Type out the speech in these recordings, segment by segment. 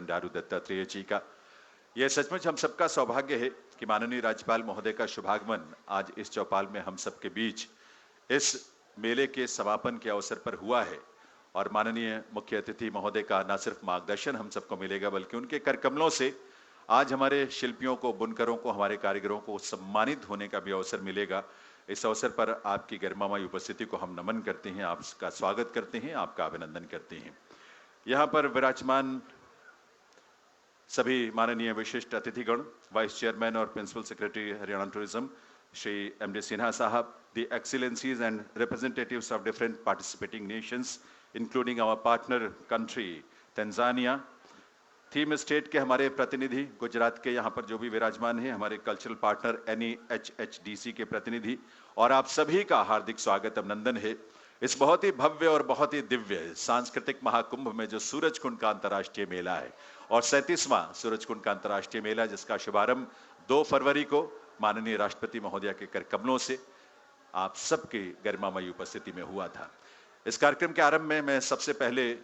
बंडारू दत्तात्रेय जी का। यह सचमुच हम सबका सौभाग्य है कि माननीय राज्यपाल महोदय का शुभागमन आज इस चौपाल में हम सबके बीच इस मेले के समापन के अवसर पर हुआ है। और माननीय मुख्य अतिथि महोदय का न सिर्फ मार्गदर्शन हम सबको मिलेगा, बल्कि उनके कर कमलों से आज हमारे शिल्पियों को, बुनकरों को, हमारे कारीगरों को सम्मानित होने का भी अवसर मिलेगा। इस अवसर पर आपकी गरिमामयी उपस्थिति को हम नमन करते हैं, आपका स्वागत करते हैं, आपका अभिनंदन करते हैं। यहाँ पर विराजमान सभी माननीय विशिष्ट अतिथिगण, वाइस चेयरमैन और principal secretary Haryana tourism Shri MD Sinha साहब, the excellencies and representatives of different participating nations, including our partner country Tanzania, theme state के हमारे प्रतिनिधि गुजरात के यहाँ पर जो भी विराजमान हैं, हमारे कल्चरल पार्टनर NEHHDC के प्रतिनिधि, और आप सभी का हार्दिक स्वागत अभिनंदन है इस बहुत ही भव्य और बहुत ही दिव्य सांस्कृतिक महाकुंभ में, जो सूरजकुंड का अंतर्राष्ट्रीय मेला है और 37वां सूरजकुंड का अंतर्राष्ट्रीय मेला, जिसका शुभारंभ 2 फरवरी को माननीय राष्ट्रपति महोदय के कर कमलों से आप सबकी गरिमामयी उपस्थिति में हुआ था। इस कार्यक्रम के आरंभ में मैं सबसे पहले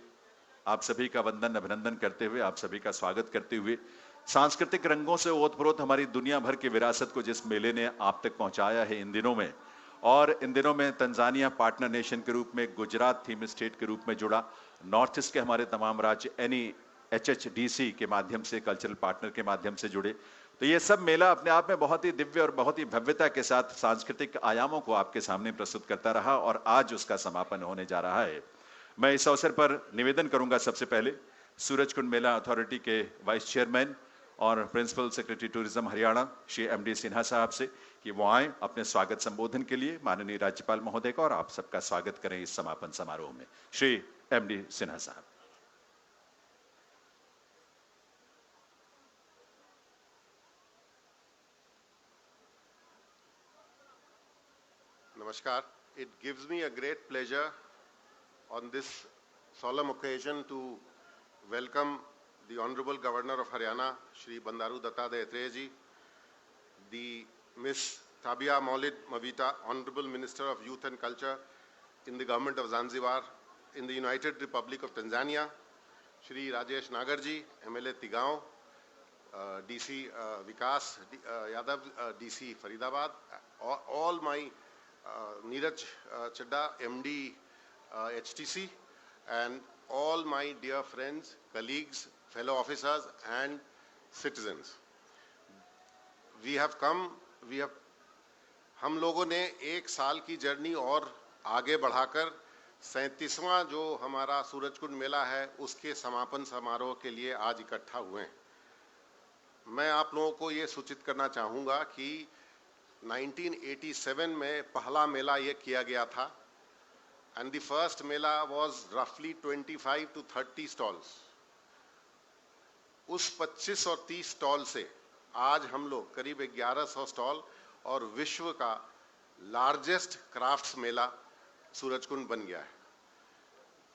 आप सभी का वंदन अभिनंदन करते हुए, आप सभी का स्वागत करते हुए, सांस्कृतिक रंगों से ओतप्रोत हमारी दुनिया भर की विरासत को जिस मेले ने आप तक पहुंचाया है इन दिनों में, और इन दिनों में तंजानिया पार्टनर नेशन के रूप में, गुजरात थीम स्टेट के रूप में जुड़ा, नॉर्थ ईस्ट के हमारे तमाम राज्य NEHHDC के माध्यम से, कल्चरल पार्टनर के माध्यम से जुड़े, तो ये सब मेला अपने आप में बहुत ही दिव्य और बहुत ही भव्यता के साथ सांस्कृतिक आयामों को आपके सामने प्रस्तुत करता रहा और आज उसका समापन होने जा रहा है। मैं इस अवसर पर निवेदन करूंगा सबसे पहले सूरजकुंड मेला अथॉरिटी के वाइस चेयरमैन और principal secretary tourism Haryana Shri MD Sinha साहब से कि वो आए अपने स्वागत संबोधन के लिए माननीय राज्यपाल महोदय का, और आप सबका स्वागत करें इस समापन समारोह में। श्री MD सिन्हा साहब। Namaskar. It gives me a great pleasure on this solemn occasion to welcome the Honorable Governor of Haryana, Shri Bandaru Dattatreya ji, the Miss Tabia Maulid Mavita, Honorable Minister of Youth and Culture in the Government of Zanzibar, in the United Republic of Tanzania, Shri Rajesh Nagar ji, MLA Tigao, DC Vikas Yadav, DC Faridabad, all my Neeraj Chadda, MD HTC, and all my dear friends, colleagues, fellow officers and citizens. हम लोगों ने एक साल की journey और आगे बढ़ाकर 37वां जो हमारा सूरजकुंड मेला है उसके समापन समारोह के लिए आज इकट्ठा हुए हैं। मैं आप लोगों को ये सूचित करना चाहूँगा कि 1987 में पहला मेला ये किया गया था, and the first Mela was roughly 25 to 30 stalls. उस 25 और 30 स्टॉल से आज हम लोग करीब 1100 स्टॉल और विश्व का लार्जेस्ट क्राफ्ट्स मेला सूरजकुंड बन गया है।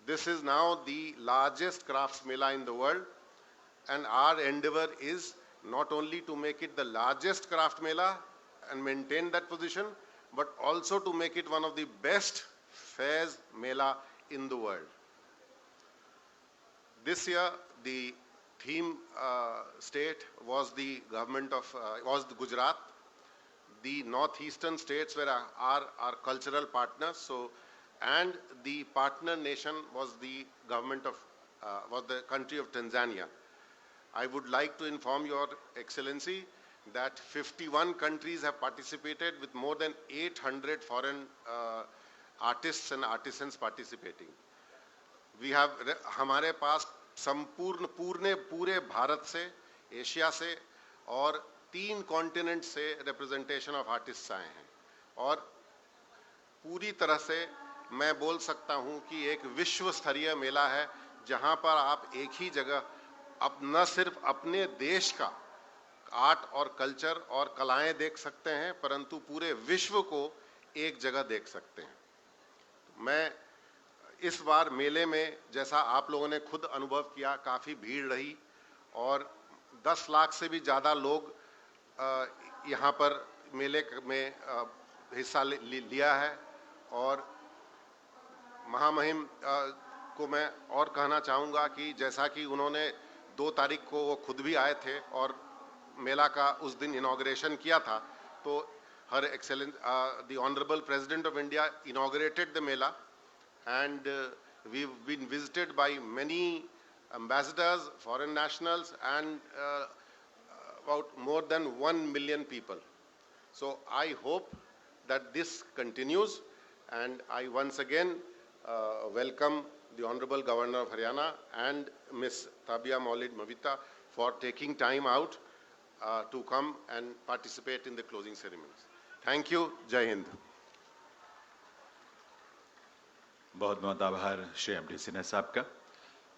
This is now the largest crafts mela in the world, and our endeavor is not only to make it the largest craft mela and maintain that position, but also to make it one of the best fairs mela in the world. This year, the theme state was the government of was the Gujarat. The northeastern states were our cultural partners. So, and the partner nation was the government of was the country of Tanzania. I would like to inform Your Excellency that 51 countries have participated with more than 800 foreign artists and artisans participating. We have हमारे पास संपूर्ण पूरे भारत से, Asia से और 3 continent से representation of artists आए हैं, और पूरी तरह से मैं बोल सकता हूं कि एक विश्व स्तरीय मेला है जहां पर आप एक ही जगह अब न सिर्फ अपने देश का आर्ट और कल्चर और कलाएं देख सकते हैं, परंतु पूरे विश्व को एक जगह देख सकते हैं। मैं इस बार मेले में, जैसा आप लोगों ने खुद अनुभव किया, काफ़ी भीड़ रही और 10 लाख से भी ज़्यादा लोग यहाँ पर मेले में हिस्सा लिया है। और महामहिम को मैं और कहना चाहूँगा कि जैसा कि उन्होंने 2 तारीख को वो खुद भी आए थे और मेला का उस दिन इनॉग्रेशन किया था। तो her excellency the honourable president of India inaugurated the mela and we've been visited by many ambassadors, foreign nationals, and about more than 1 million people. So I hope that this continues, and I once again welcome the Honorable Governor of Haryana and Ms. Tabia Maulid Mavita for taking time out to come and participate in the closing ceremonies. Thank you. Jai Hind. बहुत बहुत आभार Shri MD Sinha साहब का।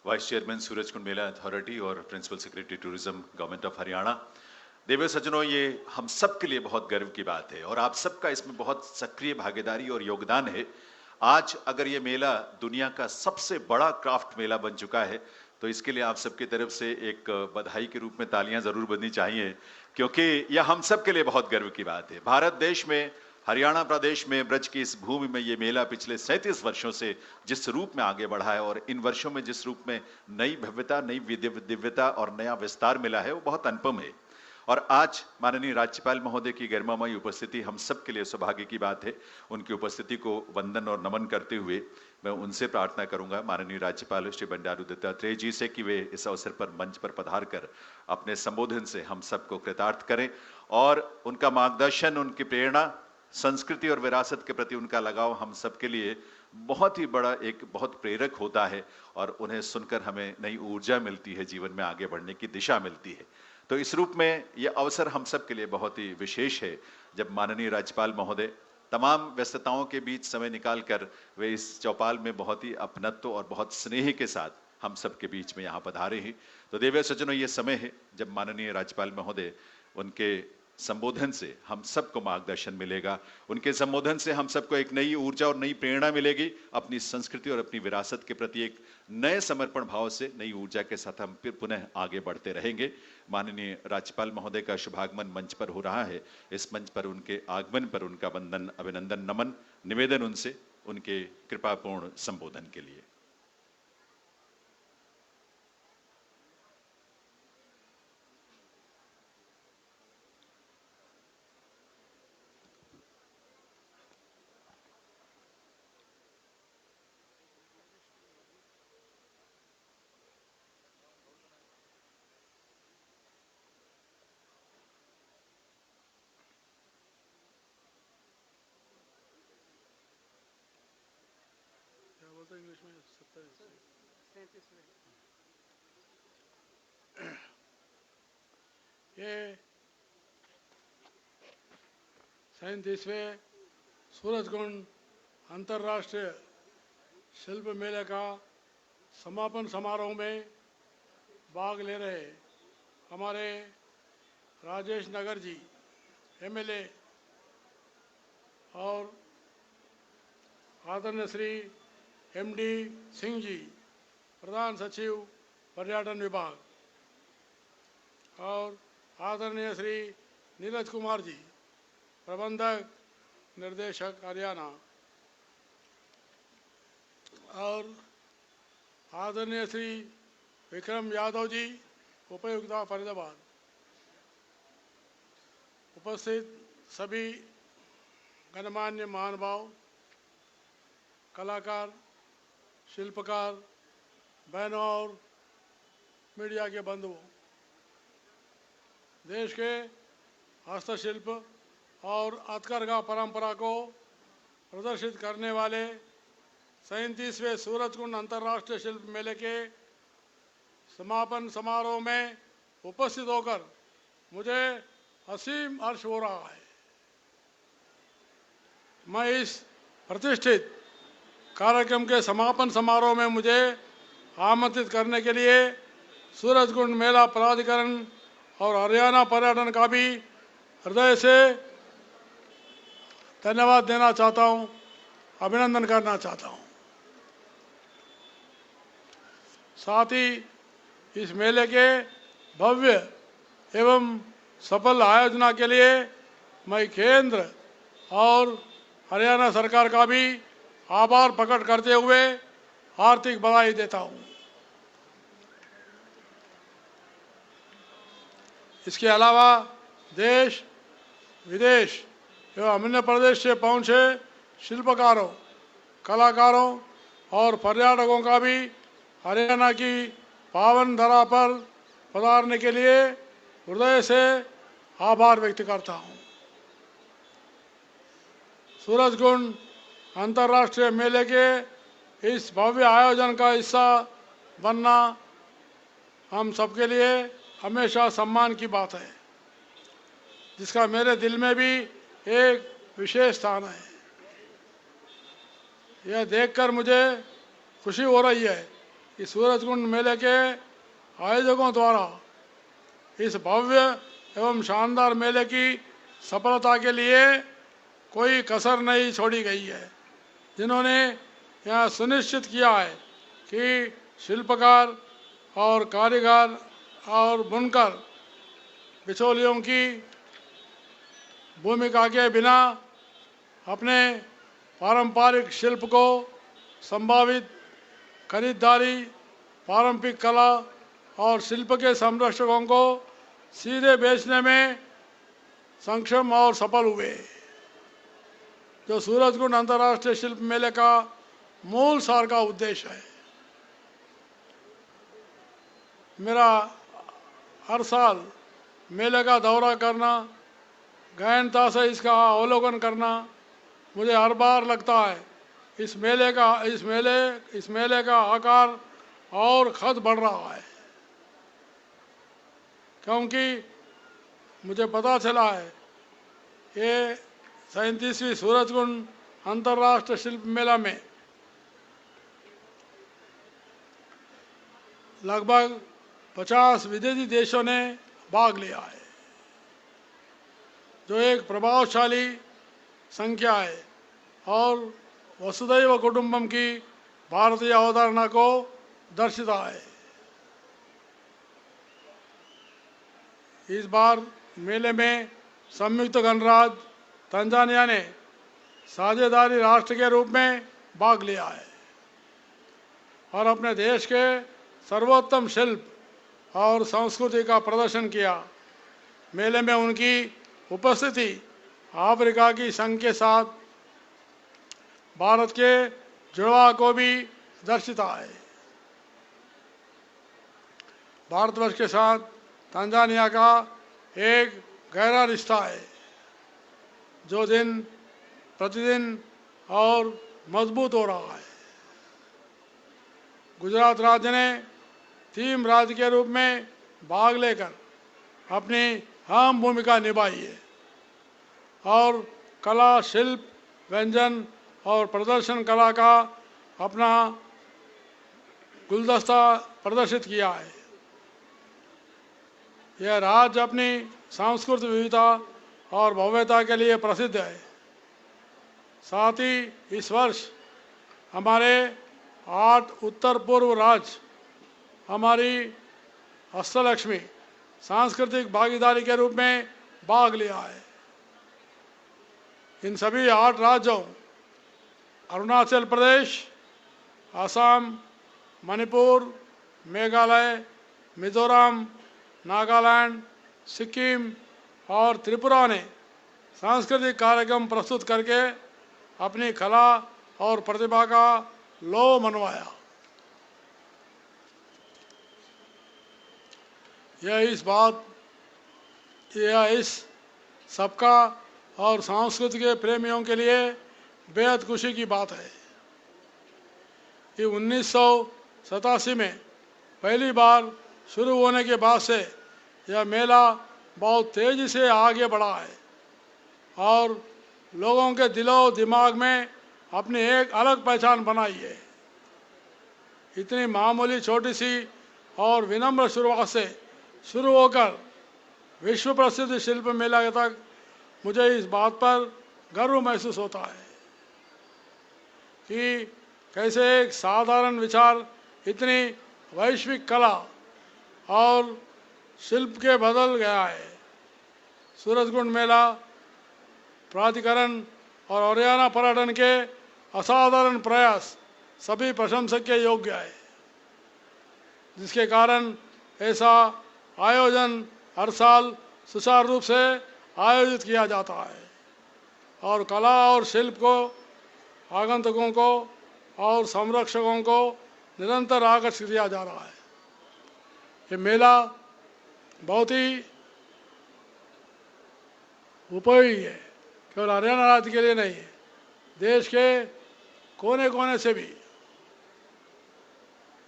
Vice chairman Surajkund मेला authority और principal secretary tourism government of Haryana. देवी सज्जनों, ये हम सब के लिए बहुत गर्व की बात है और आप सबका इसमें बहुत सक्रिय भागीदारी और योगदान है। आज अगर ये मेला दुनिया का सबसे बड़ा क्राफ्ट मेला बन चुका है तो इसके लिए आप सबकी तरफ से एक बधाई के रूप में तालियां जरूर बजनी चाहिए, क्योंकि यह हम सब के लिए बहुत गर्व की बात है। भारत देश में, हरियाणा प्रदेश में, ब्रज की इस भूमि में ये मेला पिछले 37 वर्षों से जिस रूप में आगे बढ़ा है और इन वर्षों में जिस रूप में नई भव्यता, नई दिव्यता और नया विस्तार मिला है, वो बहुत अनुपम है। और आज माननीय राज्यपाल महोदय की गरिमामयी उपस्थिति हम सब के लिए सौभाग्य की बात है। उनकी उपस्थिति को वंदन और नमन करते हुए मैं उनसे प्रार्थना करूंगा, माननीय राज्यपाल श्री बंडारू दत्तात्रेय जी से, कि वे इस अवसर पर मंच पर पधार कर अपने संबोधन से हम सबको कृतार्थ करें और उनका मार्गदर्शन, उनकी प्रेरणा, संस्कृति और विरासत के प्रति उनका लगाव हम सबके लिए बहुत ही बड़ा, एक बहुत प्रेरक होता है और उन्हें सुनकर हमें नई ऊर्जा मिलती है, जीवन में आगे बढ़ने की दिशा मिलती है। तो इस रूप में यह अवसर हम सब के लिए बहुत ही विशेष है, जब माननीय राज्यपाल महोदय तमाम व्यस्तताओं के बीच समय निकालकर वे इस चौपाल में बहुत ही अपनत्व और बहुत स्नेह के साथ हम सब के बीच में यहाँ पधारे हैं। तो देवी सज्जनों, ये समय है जब माननीय राज्यपाल महोदय, उनके संबोधन से हम सबको मार्गदर्शन मिलेगा, उनके संबोधन से हम सबको एक नई ऊर्जा और नई प्रेरणा मिलेगी। अपनी संस्कृति और अपनी विरासत के प्रति एक नए समर्पण भाव से, नई ऊर्जा के साथ हम फिर पुनः आगे बढ़ते रहेंगे। माननीय राज्यपाल महोदय का शुभागमन मंच पर हो रहा है। इस मंच पर उनके आगमन पर उनका वंदन, अभिनंदन, नमन, निवेदन उनसे उनके कृपापूर्ण संबोधन के लिए। इंग्लिश में 37 ये 37वें सूरजकुंड अंतर्राष्ट्रीय शिल्प मेले का समापन समारोह में भाग ले रहे हमारे राजेश नगर जी एमएलए और आदरणीय श्री एमडी सिंह जी प्रधान सचिव पर्यटन विभाग और आदरणीय श्री नीरज कुमार जी प्रबंधक निर्देशक हरियाणा और आदरणीय श्री विक्रम यादव जी उपायुक्त फरीदाबाद, उपस्थित सभी गणमान्य महानुभाव, कलाकार, शिल्पकार, बहनों और मीडिया के बंधुओं, देश के हस्तशिल्प और हथकरघा परंपरा को प्रदर्शित करने वाले 37वें सूरजकुंड अंतर्राष्ट्रीय शिल्प मेले के समापन समारोह में उपस्थित होकर मुझे असीम हर्ष हो रहा है। मैं इस प्रतिष्ठित कार्यक्रम के समापन समारोह में मुझे आमंत्रित करने के लिए सूरजकुंड मेला प्राधिकरण और हरियाणा पर्यटन का भी हृदय से धन्यवाद देना चाहता हूं, अभिनंदन करना चाहता हूं। साथ ही इस मेले के भव्य एवं सफल आयोजना के लिए मैं केंद्र और हरियाणा सरकार का भी आभार प्रकट करते हुए हार्दिक बधाई देता हूं। इसके अलावा देश विदेश एवं अन्य प्रदेश से पहुँचे शिल्पकारों, कलाकारों और पर्यटकों का भी हरियाणा की पावन धरा पर पधारने के लिए हृदय से आभार व्यक्त करता हूँ। सूरजकुंड अंतर्राष्ट्रीय मेले के इस भव्य आयोजन का हिस्सा बनना हम सबके लिए हमेशा सम्मान की बात है, जिसका मेरे दिल में भी एक विशेष स्थान है। यह देखकर मुझे खुशी हो रही है कि सूरजकुंड मेले के आयोजकों द्वारा इस भव्य एवं शानदार मेले की सफलता के लिए कोई कसर नहीं छोड़ी गई है, जिन्होंने यह सुनिश्चित किया है कि शिल्पकार और कारीगर और बुनकर बिचौलियों की भूमिका के बिना अपने पारंपरिक शिल्प को संभावित खरीदारी, पारंपरिक कला और शिल्प के संरक्षकों को सीधे बेचने में सक्षम और सफल हुए, जो सूरजकुंड अंतर्राष्ट्रीय शिल्प मेले का मूल सार का उद्देश्य है। मेरा हर साल मेले का दौरा करना, गहनता से इसका अवलोकन करना मुझे हर बार लगता है इस मेले का आकार और खत बढ़ रहा है, क्योंकि मुझे पता चला है ये 37वीं सूरजकुंड अंतर्राष्ट्रीय शिल्प मेला में लगभग 50 विदेशी देशों ने भाग लिया है, जो एक प्रभावशाली संख्या है और वसुधैव कुटुंबम की भारतीय अवधारणा को दर्शाता है। इस बार मेले में संयुक्त गणराज्य तंजानिया ने साझेदारी राष्ट्र के रूप में भाग लिया है और अपने देश के सर्वोत्तम शिल्प और संस्कृति का प्रदर्शन किया। मेले में उनकी उपस्थिति अफ्रीका की संघ के साथ भारत के जुड़ाव को भी दर्शाता है। भारतवर्ष के साथ तंजानिया का एक गहरा रिश्ता है, जो दिन प्रतिदिन और मजबूत हो रहा है। गुजरात राज्य ने थीम राज्य के रूप में भाग लेकर अपनी अहम भूमिका निभाई है और कला, शिल्प, व्यंजन और प्रदर्शन कला का अपना गुलदस्ता प्रदर्शित किया है। यह राज्य अपनी सांस्कृतिक विविधता और भव्यता के लिए प्रसिद्ध है। साथ ही इस वर्ष हमारे 8 उत्तर पूर्व राज्य हमारी हस्तलक्ष्मी सांस्कृतिक भागीदारी के रूप में भाग लिया है। इन सभी 8 राज्यों अरुणाचल प्रदेश, असम, मणिपुर, मेघालय, मिजोरम, नागालैंड, सिक्किम और त्रिपुरा ने सांस्कृतिक कार्यक्रम प्रस्तुत करके अपनी कला और प्रतिभा का लौ मनवाया। यह इस सबका और संस्कृति के प्रेमियों के लिए बेहद खुशी की बात है कि 1987 में पहली बार शुरू होने के बाद से यह मेला बहुत तेज़ी से आगे बढ़ा है और लोगों के दिलो दिमाग में अपनी एक अलग पहचान बनाई है। इतनी मामूली छोटी सी और विनम्र शुरुआत से शुरू होकर विश्व प्रसिद्ध शिल्प मेला तक मुझे इस बात पर गर्व महसूस होता है कि कैसे एक साधारण विचार इतनी वैश्विक कला और शिल्प के बदल गया है। सूरजकुंड मेला प्राधिकरण और हरियाणा पर्यटन के असाधारण प्रयास सभी प्रशंसा के योग्य है, जिसके कारण ऐसा आयोजन हर साल सुचारू रूप से आयोजित किया जाता है और कला और शिल्प को आगंतुकों को और संरक्षकों को निरंतर आकर्षित किया जा रहा है। ये मेला बहुत ही उपयोगी है, केवल हरियाणा राज्य के लिए नहीं है, देश के कोने कोने से भी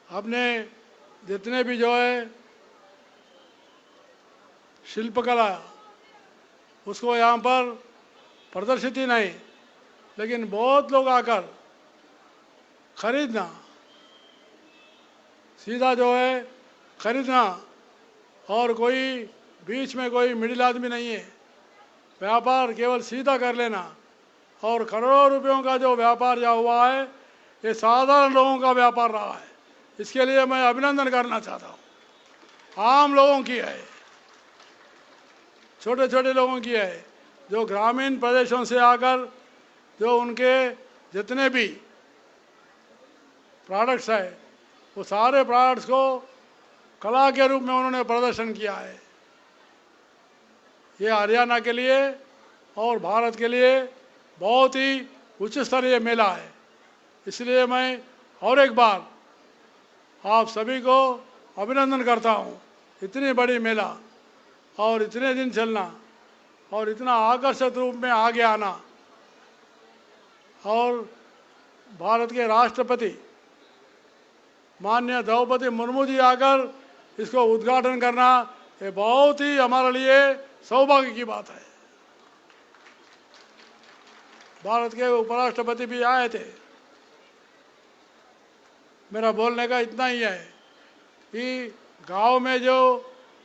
अपने जितने भी जो है शिल्पकला उसको यहाँ पर प्रदर्शित ही नहीं, लेकिन बहुत लोग आकर खरीदना, सीधा जो है खरीदना, और कोई बीच में कोई मिडिल आदमी नहीं है, व्यापार केवल सीधा कर लेना, और करोड़ों रुपयों का जो व्यापार यहाँ हुआ है ये साधारण लोगों का व्यापार रहा है। इसके लिए मैं अभिनंदन करना चाहता हूँ। आम लोगों की है, छोटे छोटे लोगों की है, जो ग्रामीण प्रदेशों से आकर जो उनके जितने भी प्रोडक्ट्स है वो सारे प्रोडक्ट्स को कला के रूप में उन्होंने प्रदर्शन किया है। ये हरियाणा के लिए और भारत के लिए बहुत ही उच्च स्तरीय मेला है। इसलिए मैं और एक बार आप सभी को अभिनंदन करता हूँ। इतनी बड़ी मेला और इतने दिन चलना और इतना आकर्षक रूप में आगे आना, और भारत के राष्ट्रपति माननीय द्रौपदी मुर्मू जी आकर इसको उद्घाटन करना, ये बहुत ही हमारे लिए सौभाग्य की बात है। भारत के उपराष्ट्रपति भी आए थे। मेरा बोलने का इतना ही है कि गांव में जो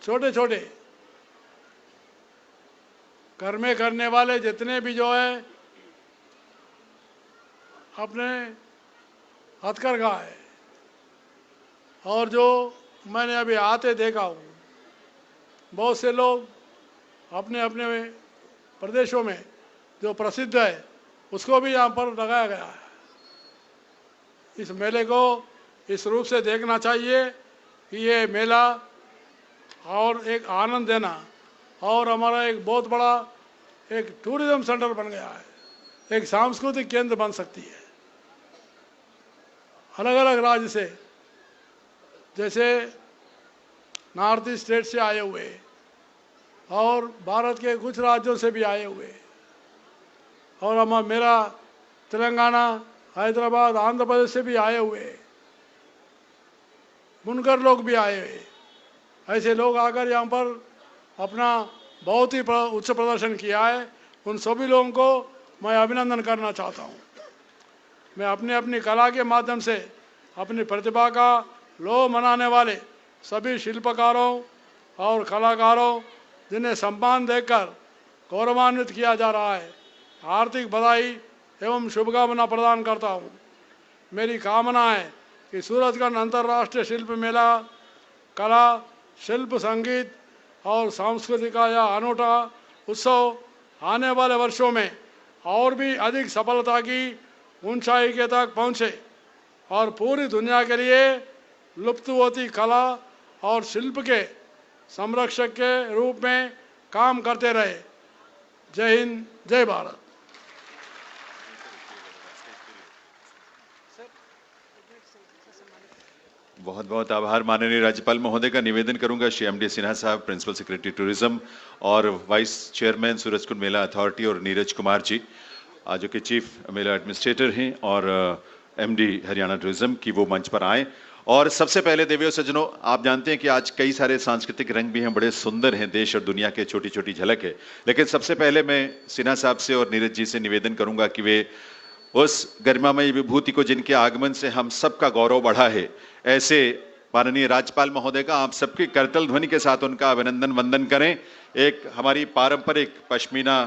छोटे छोटे घर में करने वाले जितने भी जो है अपने हथकरघा है, और जो मैंने अभी आते देखा हूँ, बहुत से लोग अपने अपने प्रदेशों में जो प्रसिद्ध है उसको भी यहाँ पर लगाया गया है। इस मेले को इस रूप से देखना चाहिए कि ये मेला और एक आनंद देना, और हमारा एक बहुत बड़ा एक टूरिज्म सेंटर बन गया है, एक सांस्कृतिक केंद्र बन सकती है। अलग अलग राज्य से, जैसे नॉर्थ ईस्ट स्टेट से आए हुए और भारत के कुछ राज्यों से भी आए हुए, और मेरा तेलंगाना, हैदराबाद, आंध्र प्रदेश से भी आए हुए बुनकर लोग भी आए हुए, ऐसे लोग आकर यहाँ पर अपना बहुत ही उच्च प्रदर्शन किया है। उन सभी लोगों को मैं अभिनंदन करना चाहता हूँ। मैं अपनी अपनी कला के माध्यम से अपनी प्रतिभा का लोभ मनाने वाले सभी शिल्पकारों और कलाकारों, जिन्हें सम्मान देकर गौरवान्वित किया जा रहा है, हार्दिक बधाई एवं शुभकामना प्रदान करता हूँ। मेरी कामना है कि सूरजगढ़ अंतर्राष्ट्रीय शिल्प मेला कला, शिल्प, संगीत और संस्कृति का यह अनूठा उत्सव आने वाले वर्षों में और भी अधिक सफलता की ऊंचाई के तक पहुँचे और पूरी दुनिया के लिए लुप्त होती कला और शिल्प के संरक्षक के रूप में काम करते रहे। जय हिंद, जय भारत। बहुत बहुत आभार माननीय राज्यपाल महोदय का। निवेदन करूंगा श्री एमडी सिन्हा साहब, प्रिंसिपल सेक्रेटरी टूरिज्म और वाइस चेयरमैन सूरजकुंड मेला अथॉरिटी, और नीरज कुमार जी जो कि चीफ मेला एडमिनिस्ट्रेटर हैं और एमडी हरियाणा टूरिज्म की, वो मंच पर आए। और सबसे पहले देवियों सज्जनों, आप जानते हैं कि आज कई सारे सांस्कृतिक रंग भी हैं, बड़े सुंदर हैं, देश और दुनिया के छोटी छोटी झलक है। लेकिन सबसे पहले मैं सिन्हा साहब से और नीरज जी से निवेदन करूंगा कि वे उस गरिमामयी विभूति को जिनके आगमन से हम सबका गौरव बढ़ा है, ऐसे माननीय राज्यपाल महोदय का आप सबकी करतल ध्वनि के साथ उनका अभिनंदन वंदन करें। एक हमारी पारंपरिक पश्मीना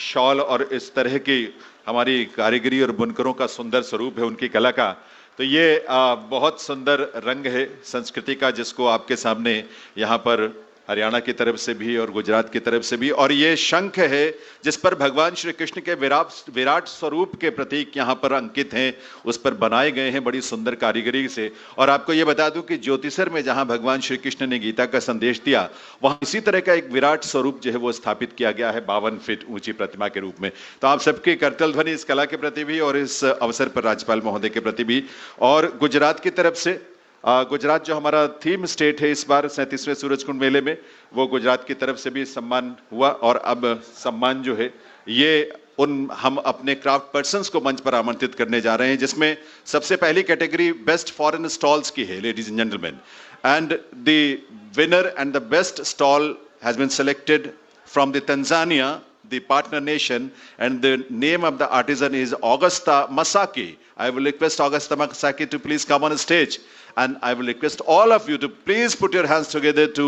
शॉल और इस तरह की हमारी कारीगरी और बुनकरों का सुंदर स्वरूप है उनकी कला का। तो ये बहुत सुंदर रंग है संस्कृति का, जिसको आपके सामने यहाँ पर हरियाणा की तरफ से भी और गुजरात की तरफ से भी। और ये शंख है जिस पर भगवान श्री कृष्ण के विराट स्वरूप के प्रतीक यहाँ पर अंकित हैं, उस पर बनाए गए हैं बड़ी सुंदर कारीगरी से। और आपको ये बता दूं कि ज्योतिसर में जहां भगवान श्री कृष्ण ने गीता का संदेश दिया, वहां इसी तरह का एक विराट स्वरूप जो है वो स्थापित किया गया है 52 फीट ऊंची प्रतिमा के रूप में। तो आप सबके करतल ध्वनि इस कला के प्रति भी और इस अवसर पर राज्यपाल महोदय के प्रति भी। और गुजरात की तरफ से गुजरात जो हमारा थीम स्टेट है इस बार 37वें सूरजकुंड मेले में, वो गुजरात की तरफ से भी सम्मान हुआ। और अब सम्मान जो है ये हम अपने क्राफ्ट पर्सन्स को मंच पर आमंत्रित करने जा रहे हैं, जिसमें सबसे पहली कैटेगरी बेस्ट फॉरेन स्टॉल्स की है, ladies and gentleman. And the winner and the best stall has been selected from the Tanzania, the partner nation, and the name of the artisan is Augusta Masaki. I will request Augusta Masaki to please come on stage, and I will request all of you to please put your hands together to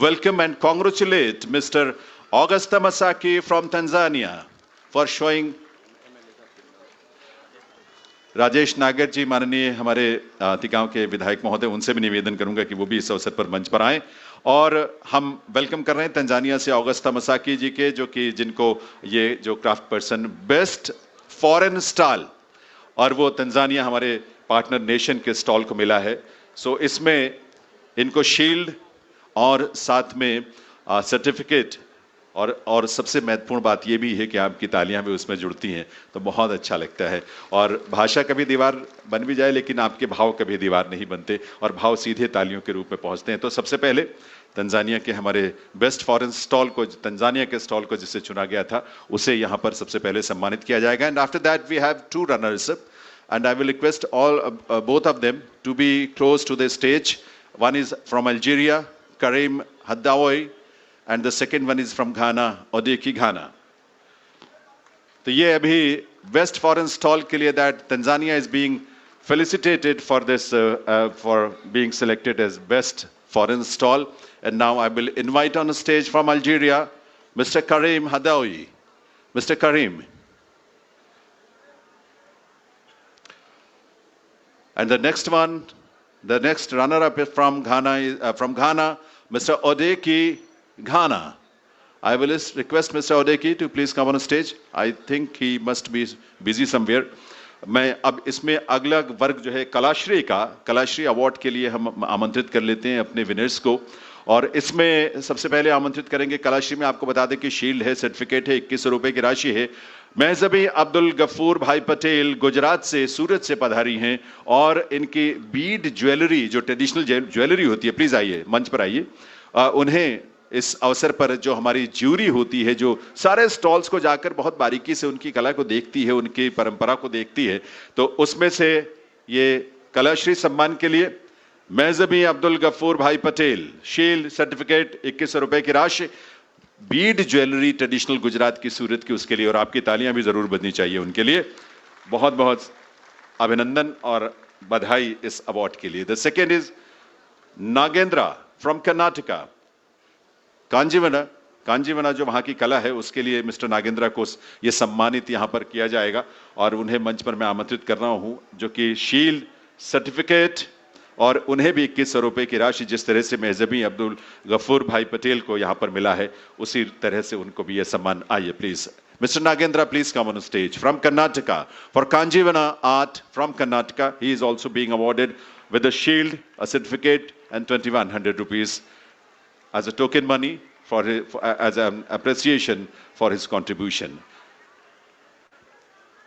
welcome and congratulate Mr. Augusta Masaki from Tanzania for showing. Rajesh नागर जी माननीय हमारे तिगांव के विधायक महोदय, उनसे भी निवेदन करूंगा कि वो भी इस अवसर पर मंच पर आएं। और हम वेलकम कर रहे हैं तंजानिया से ऑगस्टा मसाकी जी के, जो कि जिनको ये जो craft person best foreign stall, और वो तंजानिया हमारे पार्टनर नेशन के स्टॉल को मिला है। सो इसमें इनको शील्ड और साथ में सर्टिफिकेट, और सबसे महत्वपूर्ण बात यह भी है कि आपकी तालियां भी उसमें जुड़ती हैं, तो बहुत अच्छा लगता है। और भाषा कभी दीवार बन भी जाए, लेकिन आपके भाव कभी दीवार नहीं बनते, और भाव सीधे तालियों के रूप में पहुंचते हैं। तो सबसे पहले तंजानिया के हमारे बेस्ट फॉरेन स्टॉल को, तंजानिया के स्टॉल को जिससे चुना गया था, उसे यहाँ पर सबसे पहले सम्मानित किया जाएगा। And after that we have 2 runners up, and I will request both of them to be close to the stage. One is from Algeria, Karim Haddaoui, and the second one is from Ghana, Odeki Ghana. तो ये अभी best foreign stall के लिए that Tanzania is being felicitated for this for being selected as best foreign stall. And now I will invite on the stage from Algeria Mr. Karim Haddaoui. Mr. Karim. And the next one, the next runner up is from Ghana, Mr. Odeki Ghana. I will request Mr. Odeki to please come on stage. I think he must be busy somewhere. मैं अब इसमें अगला वर्ग जो है कलाश्री का, Kalashree award के लिए हम आमंत्रित कर लेते हैं अपने विनर्स को। और इसमें सबसे पहले आमंत्रित करेंगे कलाश्री में। आपको बता दें कि शील्ड है, सर्टिफिकेट है, 2100 रुपए की राशि है। महजबी अब्दुल गफूर भाई पटेल गुजरात से, सूरत से पधारी हैं, और इनकी बीड ज्वेलरी, जो ट्रेडिशनल ज्वेलरी होती है, प्लीज आइए मंच पर आइए। उन्हें इस अवसर पर जो हमारी ज्यूरी होती है, जो सारे स्टॉल्स को जाकर बहुत बारीकी से उनकी कला को देखती है, उनकी परंपरा को देखती है, तो उसमें से ये कलाश्री सम्मान के लिए महजबी अब्दुल गफूर भाई पटेल, शील्ड, सर्टिफिकेट, 2100 रुपए की राशि, बीड ज्वेलरी ट्रेडिशनल गुजरात की, सूरत की, उसके लिए। और आपकी तालियां भी जरूर बजनी चाहिए उनके लिए। बहुत बहुत अभिनंदन और बधाई इस अवार्ड के लिए। The second is Nagendra from Karnataka, कांजीवना जो वहां की कला है, उसके लिए मिस्टर नागेंद्रा को ये सम्मानित यहां पर किया जाएगा। और उन्हें मंच पर मैं आमंत्रित कर रहा हूं, जो कि शील्ड, सर्टिफिकेट और उन्हें भी 2100 रुपए की राशि, जिस तरह से महजबी अब्दुल गफूर भाई पटेल को यहां पर मिला है, उसी तरह से उनको भी यह सम्मान। आइए please Mr. Nagendra, please come on stage. From Karnataka, for Kanjivana art from Karnataka, he is also being awarded with a shield, a certificate, and 2100 rupees as a token money as an appreciation for his contribution.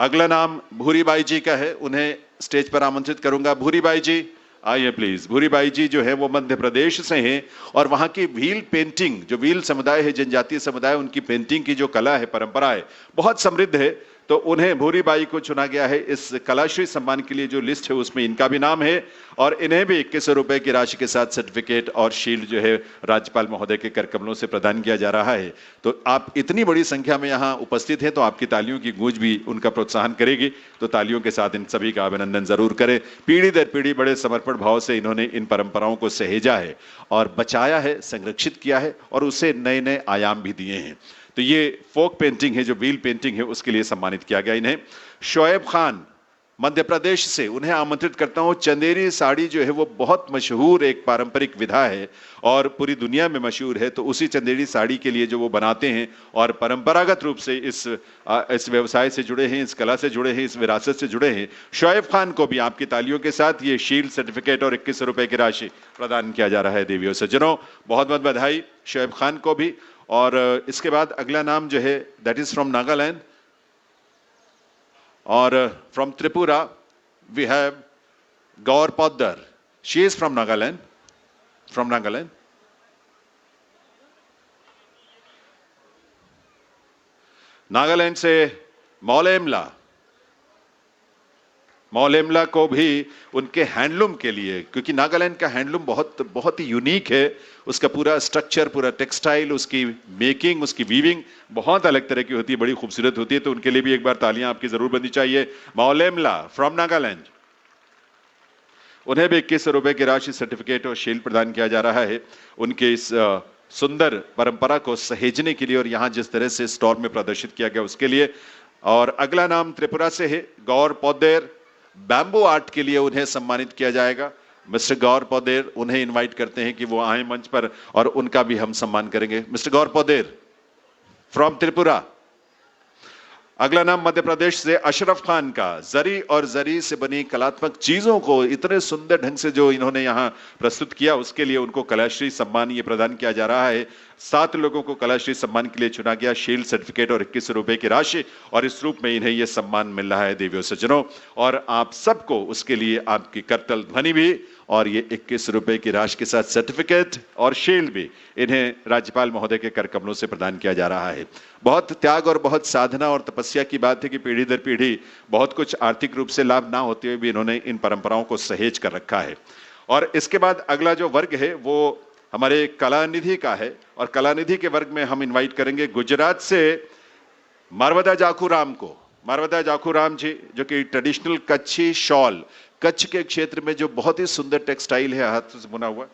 अगला नाम भूरी बाई जी का है, उन्हें stage पर आमंत्रित करूंगा। भूरी बाई जी आइए please. Bhuri Bai जी जो है वो मध्य प्रदेश से हैं, और वहां की व्हील पेंटिंग, जो व्हील समुदाय है, जनजातीय समुदाय, उनकी पेंटिंग की जो कला है, परंपरा है, बहुत समृद्ध है। तो उन्हें भूरी बाई को चुना गया है इस कलाश्री सम्मान के लिए। जो लिस्ट है उसमें इनका भी नाम है, और इन्हें भी 2100 रुपए की राशि के साथ सर्टिफिकेट और शील्ड जो है राज्यपाल महोदय के करकमलों से प्रदान किया जा रहा है। तो आप इतनी बड़ी संख्या में यहाँ उपस्थित हैं, तो आपकी तालियों की गूंज भी उनका प्रोत्साहन करेगी। तो तालियों के साथ इन सभी का अभिनंदन जरूर करें। पीढ़ी दर पीढ़ी बड़े समर्पण भाव से इन्होंने इन परंपराओं को सहेजा है और बचाया है, संरक्षित किया है, और उसे नए नए आयाम भी दिए हैं। तो ये फोक पेंटिंग है, जो व्हील पेंटिंग है, उसके लिए सम्मानित किया गया इन्हें। शोएब खान मध्य प्रदेश से उन्हें आमंत्रित करता हूं। चंदेरी साड़ी जो है वो बहुत मशहूर एक पारंपरिक विधा है और पूरी दुनिया में मशहूर है, तो उसी चंदेरी साड़ी के लिए जो वो बनाते हैं और परंपरागत रूप से इस व्यवसाय से जुड़े हैं, इस कला से जुड़े हैं, इस विरासत से जुड़े हैं, शोएब खान को भी आपकी तालियों के साथ ये शील्ड, सर्टिफिकेट और 21 रुपए की राशि प्रदान किया जा रहा है। देवियों सज्जनों, बहुत बहुत बधाई शोएब खान को भी। और इसके बाद अगला नाम जो है दैट इज फ्रॉम नागालैंड और from Tripura we have Gaur Poddar. She is from Nagaland, Nagaland से मौलेमला को भी उनके हैंडलूम के लिए, क्योंकि नागालैंड का हैंडलूम बहुत ही यूनिक है, उसका पूरा स्ट्रक्चर, पूरा टेक्सटाइल, उसकी मेकिंग, उसकी वीविंग बहुत अलग तरह की होती है, बड़ी खूबसूरत होती है, तो उनके लिए भी एक बार तालियां आपकी जरूर बननी चाहिए। मौलेमला फ्रॉम नागालैंड, उन्हें भी 21 रुपए की राशि, सर्टिफिकेट और शील्ड प्रदान किया जा रहा है उनके इस सुंदर परंपरा को सहेजने के लिए और यहां जिस तरह से स्टोर में प्रदर्शित किया गया उसके लिए। और अगला नाम त्रिपुरा से है गौर पोद्दार। बैम्बू आर्ट के लिए उन्हें सम्मानित किया जाएगा। मिस्टर गौर पोद्दार, उन्हें इनवाइट करते हैं कि वो आए मंच पर और उनका भी हम सम्मान करेंगे। Mister Gaur Poddar from Tripura. अगला नाम मध्य प्रदेश से अशरफ खान का। जरी और जरी से बनी कलात्मक चीजों को इतने सुंदर ढंग से जो इन्होंने यहां प्रस्तुत किया, उसके लिए उनको कलाश्री सम्मान ये प्रदान किया जा रहा है। 7 लोगों को कलाश्री सम्मान के लिए चुना गया। शील्ड, सर्टिफिकेट और 21 रुपए की राशि, और इस रूप में इन्हें यह सम्मान मिल रहा है देवियों सज्जनों। और आप सबको उसके लिए आपकी करतल ध्वनि भी और ये 21 रुपए की राशि के साथ सर्टिफिकेट और शील्ड भी इन्हें राज्यपाल महोदय के कर कमलों से प्रदान किया जा रहा है। बहुत त्याग और बहुत साधना और तपस्या की बात है कि पीढ़ी दर पीढ़ी बहुत कुछ आर्थिक रूप से लाभ ना होते हुए भी इन्होंने इन परंपराओं को सहेज कर रखा है। और इसके बाद अगला जो वर्ग है वो हमारे कलानिधि का है, और कलानिधि के वर्ग में हम इनवाइट करेंगे गुजरात से मारवदा जाखूराम को। मारवदा जाखूराम जी, जो कि ट्रेडिशनल कच्छी शॉल, कच्छ के क्षेत्र में जो बहुत ही सुंदर टेक्सटाइल है हाथ से बुना हुआ,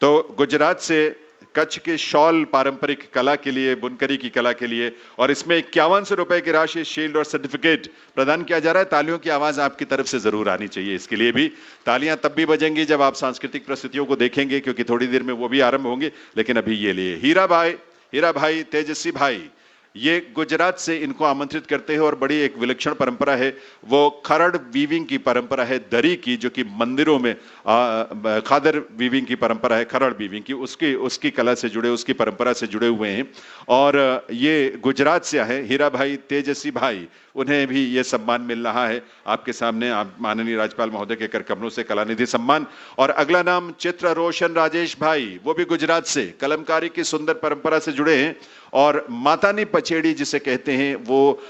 तो गुजरात से कच्छ के शॉल पारंपरिक कला के लिए, बुनकरी की कला के लिए, और इसमें 51 रुपए की राशि, शील्ड और सर्टिफिकेट प्रदान किया जा रहा है। तालियों की आवाज आपकी तरफ से जरूर आनी चाहिए। इसके लिए भी तालियां तब भी बजेंगी जब आप सांस्कृतिक प्रस्तुतियों को देखेंगे, क्योंकि थोड़ी देर में वो भी आरंभ होंगे। लेकिन अभी ये लिए हीरा भाई तेजस्वी भाई, ये गुजरात से इनको आमंत्रित करते हैं और बड़ी एक विलक्षण परंपरा है, वो खरड़ वीविंग की परंपरा है, दरी की, जो कि मंदिरों में खादर वीविंग की परंपरा है, खरड़ वीविंग की, उसकी कला से जुड़े, उसकी परंपरा से जुड़े हुए हैं। और ये गुजरात से है हीरा भाई तेजस्वी भाई, उन्हें भी ये सम्मान मिल रहा है आपके सामने, आप माननीय राज्यपाल महोदय के कर कमलों से कलानिधि सम्मान। और अगला नाम चित्र रोशन राजेश भाई, वो भी गुजरात से कलमकारी की सुंदर परंपरा से जुड़े हैं। और मातानी पचेड़ी जिसे कहते हैं, वो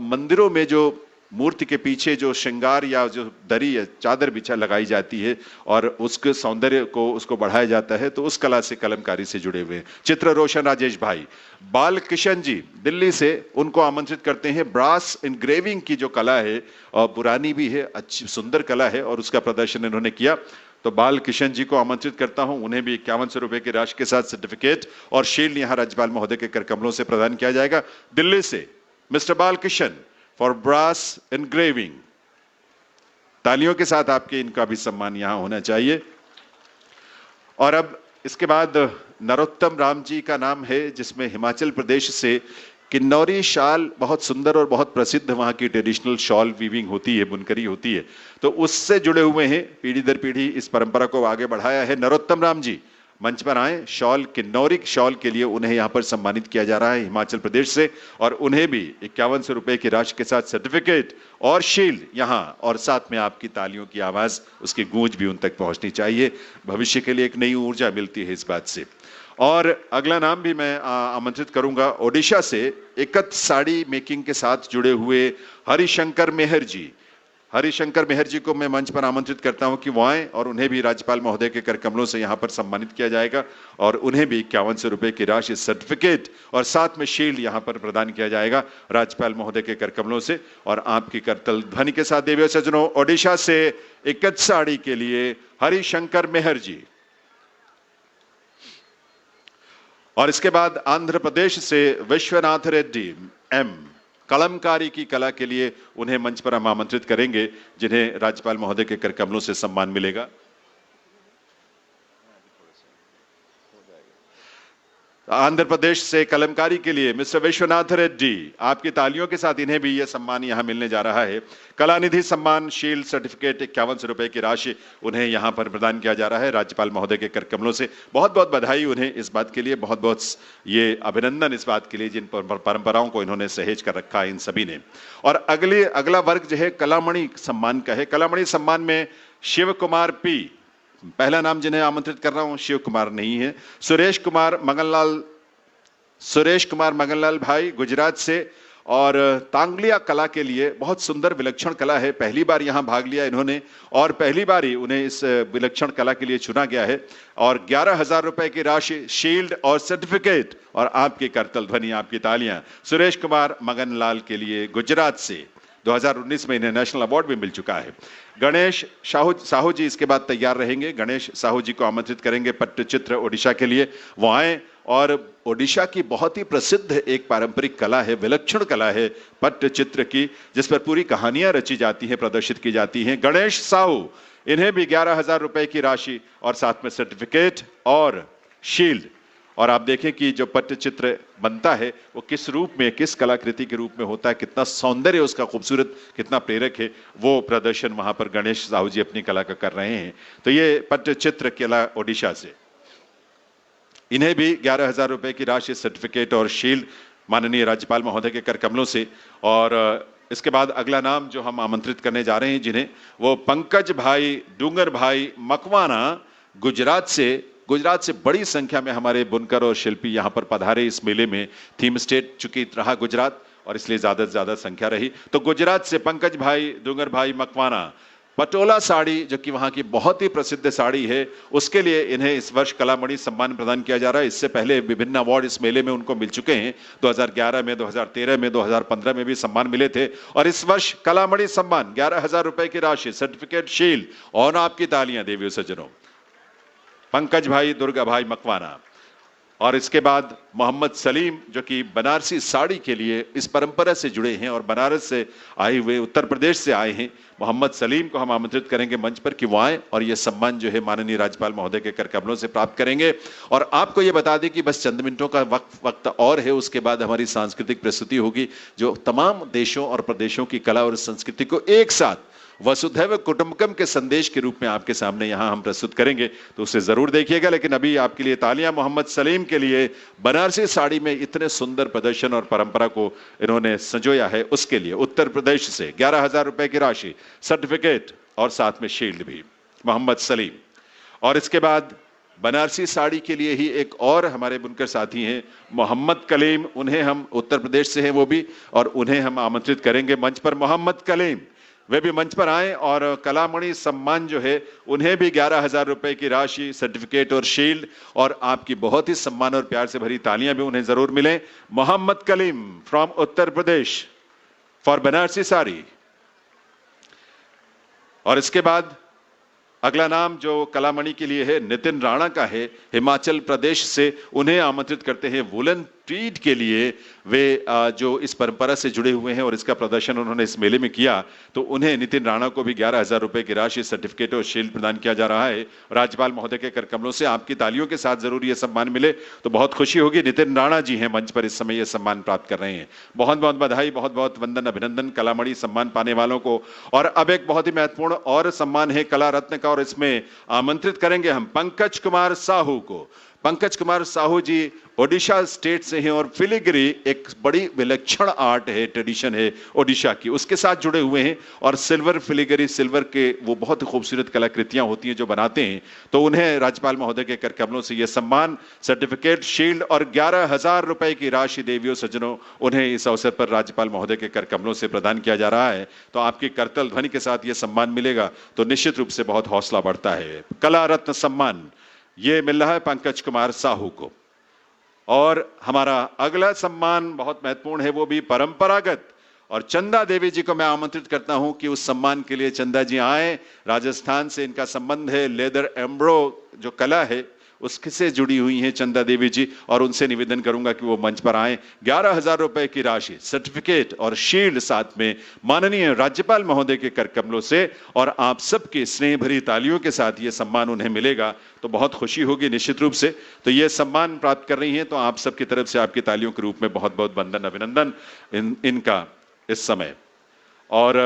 मंदिरों में जो मूर्ति के पीछे जो श्रृंगार या जो दरी या चादर बिछा लगाई जाती है और उसके सौंदर्य को उसको बढ़ाया जाता है, तो उस कला से, कलमकारी से जुड़े हुए हैं चित्र रोशन राजेश भाई। बाल किशन जी दिल्ली से, उनको आमंत्रित करते हैं। ब्रास इनग्रेविंग की जो कला है, और पुरानी भी है, अच्छी सुंदर कला है, और उसका प्रदर्शन इन्होंने किया, तो बाल किशन जी को आमंत्रित करता हूं। उन्हें भी 51 रुपए की राशि के साथ सर्टिफिकेट और शील्ड यहां राज्यपाल महोदय के कर कमलों से प्रदान किया जाएगा। दिल्ली से मिस्टर बाल किशन फॉर ब्रास एनग्रेविंग, तालियों के साथ आपके इनका भी सम्मान यहां होना चाहिए। और अब इसके बाद नरोत्तम राम जी का नाम है, जिसमें हिमाचल प्रदेश से किन्नौरी शाल, बहुत सुंदर और बहुत प्रसिद्ध वहां की ट्रेडिशनल शॉल वीविंग होती है, बुनकरी होती है, तो उससे जुड़े हुए हैं, पीढ़ी दर पीढ़ी इस परंपरा को आगे बढ़ाया है। नरोत्तम राम जी मंच पर आए। शॉल, किन्नौरी शॉल के लिए उन्हें यहां पर सम्मानित किया जा रहा है हिमाचल प्रदेश से, और उन्हें भी 51 रुपए की राशि के साथ सर्टिफिकेट और शील्ड यहां, और साथ में आपकी तालियों की आवाज, उसकी गूंज भी उन तक पहुंचनी चाहिए। भविष्य के लिए एक नई ऊर्जा मिलती है इस बात से। और अगला नाम भी मैं आमंत्रित करूंगा, ओडिशा से एकत साड़ी मेकिंग के साथ जुड़े हुए हरिशंकर मेहर जी। हरिशंकर मेहर जी को मैं मंच पर आमंत्रित करता हूं कि वो आए, और उन्हें भी राज्यपाल महोदय के कर कमलों से यहां पर सम्मानित किया जाएगा, और उन्हें भी 51 रुपए की राशि, सर्टिफिकेट और साथ में शील्ड यहां पर प्रदान किया जाएगा राज्यपाल महोदय के कर कमलों से। और आपकी करतल ध्वनि के साथ देवियों सज्जनों, ओडिशा से एकत साड़ी के लिए हरिशंकर मेहर जी। और इसके बाद आंध्र प्रदेश से विश्वनाथ रेड्डी एम, कलमकारी की कला के लिए उन्हें मंच पर हम आमंत्रित करेंगे, जिन्हें राज्यपाल महोदय के कर कमलों से सम्मान मिलेगा। आंध्र प्रदेश से कलमकारी के लिए मिस्टर विश्वनाथ रेड्डी, आपकी तालियों के साथ इन्हें भी यह सम्मान यहां मिलने जा रहा है। कलानिधि सम्मान शील्ड सर्टिफिकेट 5100 रुपए की राशि उन्हें यहां पर प्रदान किया जा रहा है राज्यपाल महोदय के कर कमलों से। बहुत बहुत बधाई उन्हें इस बात के लिए, बहुत बहुत ये अभिनंदन इस बात के लिए जिन परंपराओं को इन्होंने सहेज कर रखा है इन सभी ने। और अगला वर्ग जो है कलामणि सम्मान का है। कलामणि सम्मान में शिव कुमार पी, पहला नाम जिन्हें आमंत्रित कर रहा हूं शिव कुमार नहीं है, सुरेश कुमार मगनलाल भाई गुजरात से, और तांगलिया कला के लिए बहुत सुंदर विलक्षण कला है, पहली बार यहां भाग लिया इन्होंने और पहली बार ही उन्हें इस विलक्षण कला के लिए चुना गया है। और 11,000 रुपए की राशि, शील्ड और सर्टिफिकेट और आपकी करतल ध्वनि, आपकी तालियां सुरेश कुमार मगनलाल के लिए गुजरात से। 2019 में इन्हें नेशनल अवार्ड भी मिल चुका है। गणेश साहू जी इसके बाद तैयार रहेंगे। गणेश साहू जी को आमंत्रित करेंगे पट्टचित्र ओडिशा के लिए, वो आए। और ओडिशा की बहुत ही प्रसिद्ध एक पारंपरिक कला है, विलक्षण कला है पट्टचित्र की, जिस पर पूरी कहानियां रची जाती हैं, प्रदर्शित की जाती हैं। गणेश साहू, इन्हें भी 11,000 रुपए की राशि और साथ में सर्टिफिकेट और शील्ड। और आप देखें कि जो पट्टचित्र बनता है वो किस रूप में, किस कलाकृति के रूप में होता है, कितना सौंदर्य उसका खूबसूरत, कितना प्रेरक है, वो प्रदर्शन वहां पर गणेश साहू जी अपनी कला का कर रहे हैं। तो ये पट्टचित्र कला ओडिशा से, इन्हें भी 11,000 रुपए की राशि, सर्टिफिकेट और शील्ड माननीय राज्यपाल महोदय के कर कमलों से। और इसके बाद अगला नाम जो हम आमंत्रित करने जा रहे हैं जिन्हें, वो पंकज भाई डूंगर भाई मकवाना गुजरात से बड़ी संख्या में हमारे बुनकर और शिल्पी यहां पर पधारे इस मेले में। थीम स्टेट चूंकि रहा गुजरात और इसलिए ज्यादा से ज्यादा संख्या रही। तो गुजरात से पंकज भाई डूंगर भाई मकवाना, पटोला साड़ी जो कि वहां की बहुत ही प्रसिद्ध साड़ी है, उसके लिए इन्हें इस वर्ष कलामणि सम्मान प्रदान किया जा रहा है। इससे पहले विभिन्न अवार्ड इस मेले में उनको मिल चुके हैं। 2011 में, 2013 में, 2015 में भी सम्मान मिले थे। और इस वर्ष कलामणि सम्मान 11,000 रुपए की राशि, सर्टिफिकेट, शील्ड और आपकी तालियां देवियों सज्जनों, पंकज भाई दुर्गा भाई मकवाना। और इसके बाद मोहम्मद सलीम जो कि बनारसी साड़ी के लिए इस परंपरा से जुड़े हैं और बनारस से आए हुए, उत्तर प्रदेश से आए हैं, मोहम्मद सलीम को हम आमंत्रित करेंगे मंच पर कि वो आए और ये सम्मान जो है माननीय राज्यपाल महोदय के कर कमलों से प्राप्त करेंगे। और आपको ये बता दें कि बस चंद मिनटों का वक्त और है, उसके बाद हमारी सांस्कृतिक प्रस्तुति होगी जो तमाम देशों और प्रदेशों की कला और संस्कृति को एक साथ वसुधैव कुटुंबकम के संदेश के रूप में आपके सामने यहां हम प्रस्तुत करेंगे, तो उसे जरूर देखिएगा। लेकिन अभी आपके लिए तालियां मोहम्मद सलीम के लिए, बनारसी साड़ी में इतने सुंदर प्रदर्शन और परंपरा को इन्होंने संजोया है, उसके लिए। उत्तर प्रदेश से 11,000 रुपए की राशि, सर्टिफिकेट और साथ में शील्ड भी, मोहम्मद सलीम। और इसके बाद बनारसी साड़ी के लिए ही एक और हमारे बुनकर साथी हैं, मोहम्मद कलीम, उन्हें हम, उत्तर प्रदेश से हैं वो भी, और उन्हें हम आमंत्रित करेंगे मंच पर। मोहम्मद कलीम वे भी मंच पर आए और कलामणि सम्मान जो है उन्हें भी 11,000 रुपए की राशि, सर्टिफिकेट और शील्ड और आपकी बहुत ही सम्मान और प्यार से भरी तालियां भी उन्हें जरूर मिलें। Mohammad Kaleem from Uttar Pradesh for Banarasi sari. और इसके बाद अगला नाम जो कलामणि के लिए है नितिन राणा का है, हिमाचल प्रदेश से। उन्हें आमंत्रित करते हैं वुलन ट्रीट के लिए। वे जो इस परंपरा से जुड़े हुए हैं और इसका प्रदर्शन उन्होंने इस मेले में किया, तो उन्हें, नितिन राणा को भी 11,000 रुपए की राशि, सर्टिफिकेट और शील्ड प्रदान किया जा रहा है राज्यपाल महोदय के कर कमलों से। आपकी तालियों के साथ जरूर ये सम्मान मिले तो बहुत खुशी होगी। नितिन राणा जी हैं मंच पर इस समय, ये सम्मान प्राप्त कर रहे हैं। बहुत बहुत बधाई, बहुत बहुत वंदन, अभिनंदन कलामणि सम्मान पाने वालों को। और अब एक बहुत ही महत्वपूर्ण और सम्मान है कला रत्न का, और इसमें आमंत्रित करेंगे हम पंकज कुमार साहू को। पंकज कुमार साहू जी ओडिशा स्टेट से हैं और फिलिग्री एक बड़ी विलक्षण आर्ट है, ट्रेडिशन है ओडिशा की, उसके साथ जुड़े हुए हैं। और सिल्वर फिलिग्री, सिल्वर के वो बहुत खूबसूरत कलाकृतियां होती हैं जो बनाते हैं, तो उन्हें राज्यपाल महोदय के कर कमलों से यह सम्मान, सर्टिफिकेट, शील्ड और 11,000 रुपए की राशि देवियों सज्जनों, उन्हें इस अवसर पर राज्यपाल महोदय के कर कमलों से प्रदान किया जा रहा है। तो आपकी करतल ध्वनि के साथ यह सम्मान मिलेगा तो निश्चित रूप से बहुत हौसला बढ़ता है। कला रत्न सम्मान ये मिल रहा है पंकज कुमार साहू को। और हमारा अगला सम्मान बहुत महत्वपूर्ण है, वो भी परंपरागत, और चंदा देवी जी को मैं आमंत्रित करता हूं कि उस सम्मान के लिए चंदा जी आए। राजस्थान से इनका संबंध है। लेदर एम्ब्रो जो कला है उससे जुड़ी हुई हैं चंदा देवी जी, और उनसे निवेदन करूंगा कि वो मंच पर आए। 11,000 रुपए की राशि, सर्टिफिकेट और शील्ड साथ में माननीय राज्यपाल महोदय के कर कमलों से, और आप सबके स्नेह भरी तालियों के साथ ये सम्मान उन्हें मिलेगा तो बहुत खुशी होगी निश्चित रूप से। तो ये सम्मान प्राप्त कर रही हैं, तो आप सबकी तरफ से आपकी तालियों के रूप में बहुत बहुत वंदन अभिनंदन इनका इस समय, और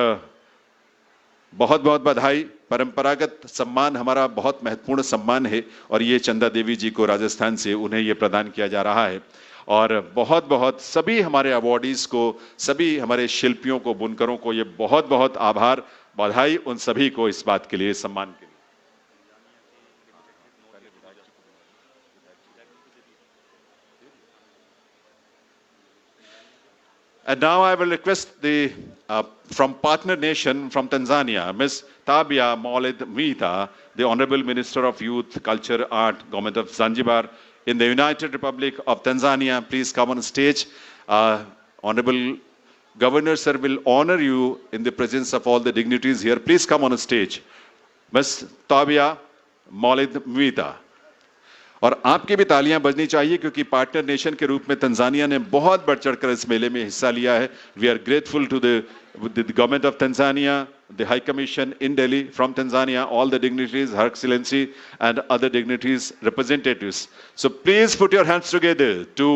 बहुत बहुत बधाई। परंपरागत सम्मान हमारा बहुत महत्वपूर्ण सम्मान है, और ये चंदा देवी जी को राजस्थान से उन्हें ये प्रदान किया जा रहा है। और बहुत बहुत सभी हमारे अवॉर्डीज को, सभी हमारे शिल्पियों को, बुनकरों को ये बहुत बहुत आभार, बधाई उन सभी को इस बात के लिए, सम्मान के लिए। And now I will request the from partner nation from Tanzania, Ms. Tabia Maulid Mwita, the Honorable Minister of Youth, Culture, Art, Government of Zanzibar in the United Republic of Tanzania. Please come on stage. Honorable Governor sir will honor you in the presence of all the dignitaries here. Please come on stage. Ms. Tabia Maulid Mwita. और आपकी भी तालियां बजनी चाहिए, क्योंकि partner nation के रूप में तंजानिया ने बहुत बढ़ चढ़कर इस मेले में हिस्सा लिया है। We are grateful to the government of Tanzania, the high commission in Delhi from Tanzania, all the dignitaries, her excellency and other dignitaries, representatives. So please put your hands together to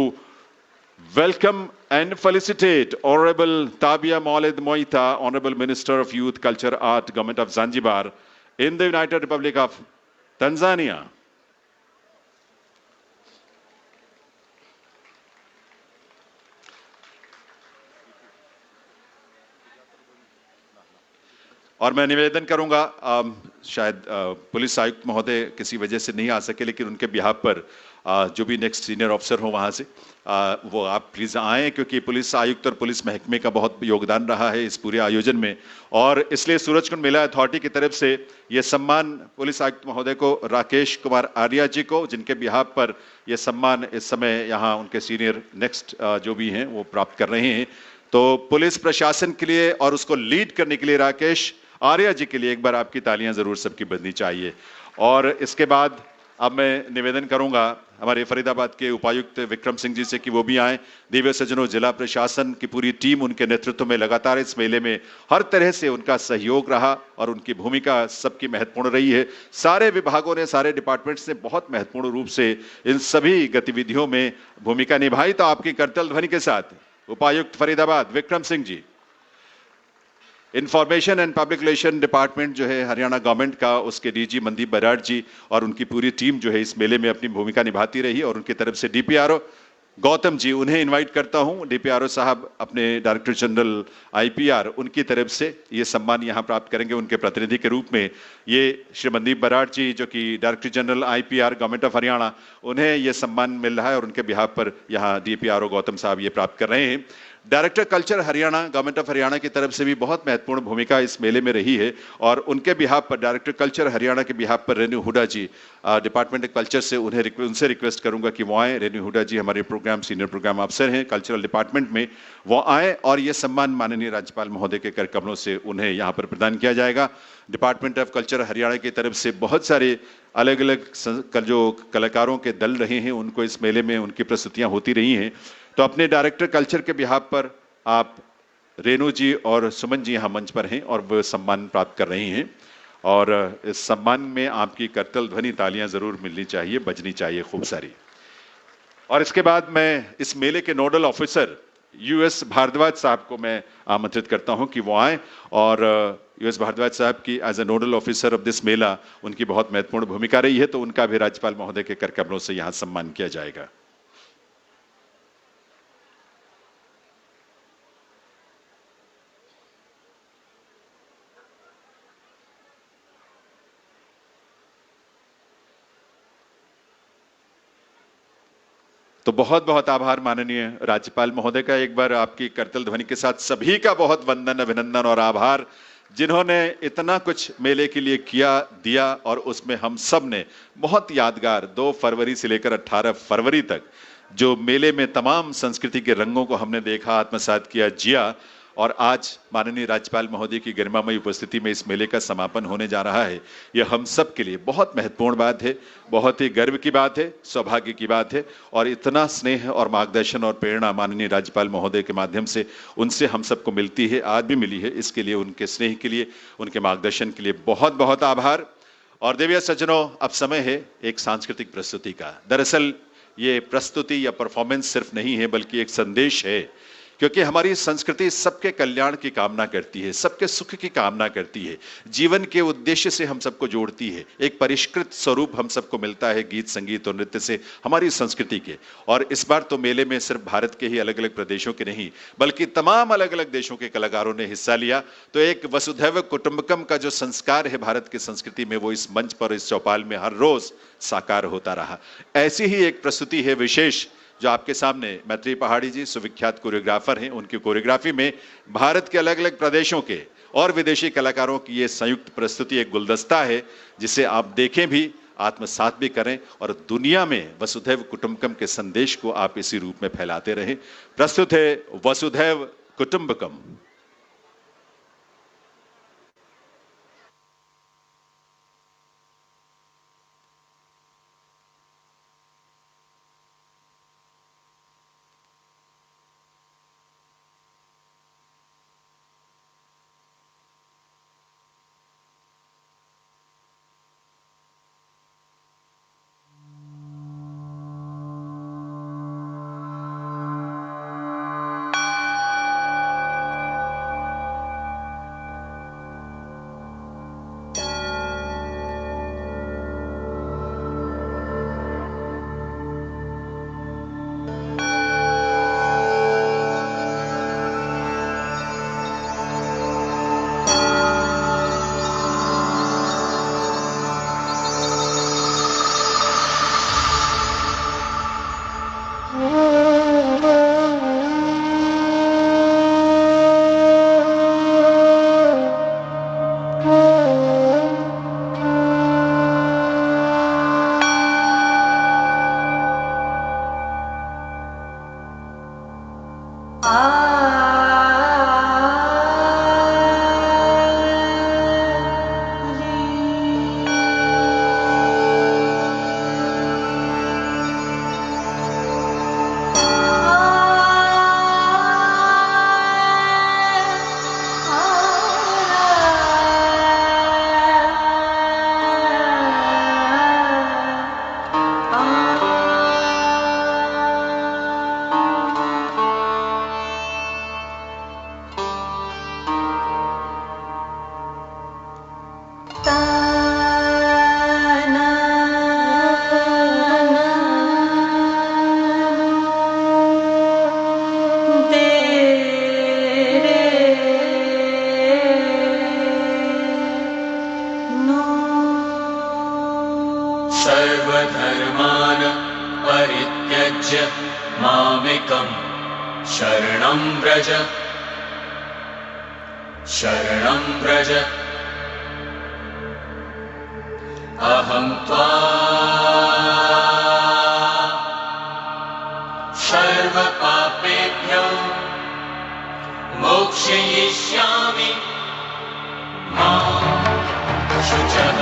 welcome and felicitate Honorable Tabia Maulid Mwita, Honorable Minister of Youth, Culture, Art, Government of Zanzibar in the United Republic of Tanzania. और मैं निवेदन करूंगा, शायद police आयुक्त महोदय किसी वजह से नहीं आ सके, लेकिन उनके बिहाफ पर जो भी नेक्स्ट सीनियर ऑफिसर हो वहां से वो आप प्लीज आएं, क्योंकि पुलिस आयुक्त और पुलिस महकमे का बहुत योगदान रहा है इस पूरे आयोजन में, और इसलिए सूरजकुंड मेला अथॉरिटी की तरफ से ये सम्मान पुलिस आयुक्त महोदय को, राकेश कुमार आर्या जी को, जिनके बिहाफ पर ये सम्मान इस समय यहाँ उनके सीनियर नेक्स्ट जो भी हैं वो प्राप्त कर रहे हैं। तो पुलिस प्रशासन के लिए और उसको लीड करने के लिए राकेश आर्या जी के लिए एक बार आपकी तालियां जरूर सबकी बजनी चाहिए। और इसके बाद अब मैं निवेदन करूंगा हमारे फरीदाबाद के उपायुक्त विक्रम सिंह जी से कि वो भी आए। दिव्य सज्जनों, जिला प्रशासन की पूरी टीम उनके नेतृत्व में लगातार इस मेले में हर तरह से उनका सहयोग रहा और उनकी भूमिका सबकी महत्वपूर्ण रही है। सारे विभागों ने, सारे डिपार्टमेंट्स ने बहुत महत्वपूर्ण रूप से इन सभी गतिविधियों में भूमिका निभाई। तो आपकी करतल ध्वनि के साथ उपायुक्त Faridabad Vikram Singh ji, information and public relation department जो है हरियाणा गवर्नमेंट का, उसके डीजी मनदीप बराड़ जी और उनकी पूरी टीम जो है इस मेले में अपनी भूमिका निभाती रही, और उनकी तरफ से डीपीआरओ गौतम जी, उन्हें इनवाइट करता हूं। डीपीआरओ साहब अपने डायरेक्टर जनरल आईपीआर, उनकी तरफ से ये सम्मान यहां प्राप्त करेंगे उनके प्रतिनिधि के रूप में। ये श्री मनदीप बराड़ जी जो कि director general IPR government of Haryana, उन्हें ये सम्मान मिल रहा है और उनके बिहाफ पर यहाँ डीपीआरओ गौतम साहब ये प्राप्त कर रहे हैं। Director culture Haryana government of Haryana की तरफ से भी बहुत महत्वपूर्ण भूमिका इस मेले में रही है, और उनके बिहाफ पर, डायरेक्टर कल्चर हरियाणा के बिहाफ पर रेनू हुडा जी, डिपार्टमेंट ऑफ कल्चर से उनसे रिक्वेस्ट करूंगा कि वो आए। रेनू हुडा जी हमारे प्रोग्राम सीनियर प्रोग्राम अफसर हैं कल्चरल डिपार्टमेंट में, वो आए और ये सम्मान माननीय राज्यपाल महोदय के कर कमलों से उन्हें यहाँ पर प्रदान किया जाएगा। डिपार्टमेंट ऑफ कल्चर हरियाणा की तरफ से बहुत सारे अलग अलग जो कलाकारों के दल रहे हैं, उनको इस मेले में उनकी प्रस्तुतियां होती रही हैं। तो अपने डायरेक्टर कल्चर के बिहाफ पर आप रेनू जी और सुमन जी यहाँ मंच पर हैं और वो सम्मान प्राप्त कर रही हैं, और इस सम्मान में आपकी करतल ध्वनि तालियां जरूर मिलनी चाहिए, बजनी चाहिए खूब सारी। और इसके बाद मैं इस मेले के नोडल ऑफिसर यूएस भारद्वाज साहब को मैं आमंत्रित करता हूं कि वो आए, और यूएस भारद्वाज साहब की as a nodal officer of this mela उनकी बहुत महत्वपूर्ण भूमिका रही है, तो उनका भी राज्यपाल महोदय के कर कमलों से यहाँ सम्मान किया जाएगा। तो बहुत बहुत आभार माननीय राज्यपाल महोदय का, एक बार आपकी करतल ध्वनि के साथ सभी का बहुत वंदन, अभिनंदन और आभार, जिन्होंने इतना कुछ मेले के लिए किया दिया, और उसमें हम सब ने बहुत यादगार 2 फरवरी से लेकर 18 फरवरी तक जो मेले में तमाम संस्कृति के रंगों को हमने देखा, आत्मसात किया, जिया, और आज माननीय राज्यपाल महोदय की गरिमामयी उपस्थिति में इस मेले का समापन होने जा रहा है। यह हम सब के लिए बहुत महत्वपूर्ण बात है, बहुत ही गर्व की बात है, सौभाग्य की बात है। और इतना स्नेह और मार्गदर्शन और प्रेरणा माननीय राज्यपाल महोदय के माध्यम से उनसे हम सबको मिलती है, आज भी मिली है। इसके लिए, उनके स्नेह के लिए, उनके मार्गदर्शन के लिए बहुत बहुत आभार। और देविया सज्जनों, अब समय है एक सांस्कृतिक प्रस्तुति का। दरअसल ये प्रस्तुति या परफॉर्मेंस सिर्फ नहीं है, बल्कि एक संदेश है, क्योंकि हमारी संस्कृति सबके कल्याण की कामना करती है, सबके सुख की कामना करती है, जीवन के उद्देश्य से हम सबको जोड़ती है। एक परिष्कृत स्वरूप हम सबको मिलता है गीत, संगीत और नृत्य से, हमारी संस्कृति के। और इस बार तो मेले में सिर्फ भारत के ही अलग अलग प्रदेशों के नहीं, बल्कि तमाम अलग अलग देशों के कलाकारों ने हिस्सा लिया। तो एक वसुधैव कुटुंबकम का जो संस्कार है भारत की संस्कृति में, वो इस मंच पर, इस चौपाल में हर रोज साकार होता रहा। ऐसी ही एक प्रस्तुति है विशेष, जो आपके सामने मैत्री पहाड़ी जी सुविख्यात कोरियोग्राफर हैं, उनकी कोरियोग्राफी में भारत के अलग अलग प्रदेशों के और विदेशी कलाकारों की ये संयुक्त प्रस्तुति एक गुलदस्ता है, जिसे आप देखें भी, आत्मसात भी करें और दुनिया में वसुधैव कुटुंबकम के संदेश को आप इसी रूप में फैलाते रहें। प्रस्तुत है वसुधैव कुटुंबकम। सर्वधर्मान् परित्यज्य मामेकं शरणं व्रज, शरणं व्रज। अहं त्वा सर्वपापेभ्यो मोक्षयिष्यामि मा शुचः।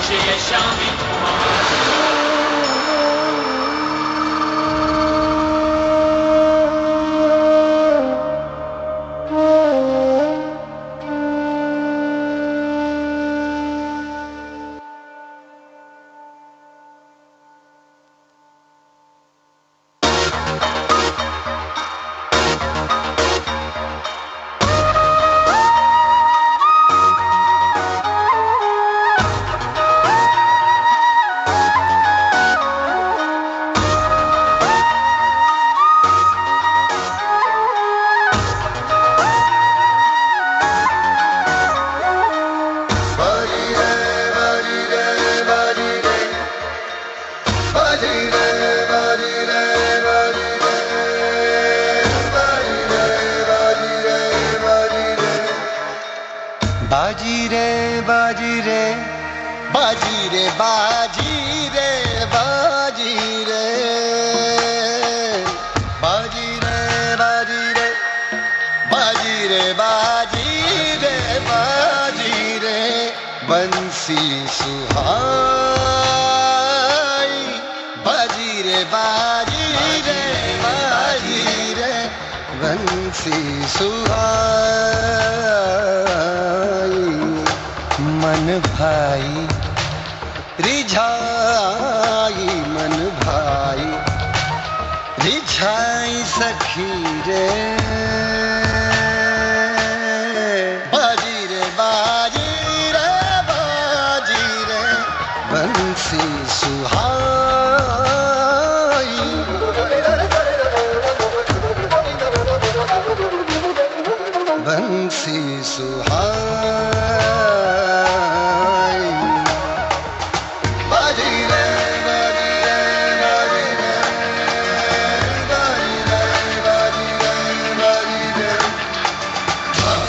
दर्शयिष्यामि बाजी रे बाजी रे बाजी रे बाजी रे बाजी रे बाजी रे बाजी रे बाजी रे बाजी रे बाजी रे बंसी सुहाई बाजी रे बाजी रे बाजी रे बंसी सुहाई मन भाई रिझाई मन भाई रिझाई सखी रे बाजी रे बाजी रे बाजी रे बंसी सुहाई बंसी सुहाई बाजी रे बाजी रे बाजी रे बाजी रे बाजी रे बाजी रे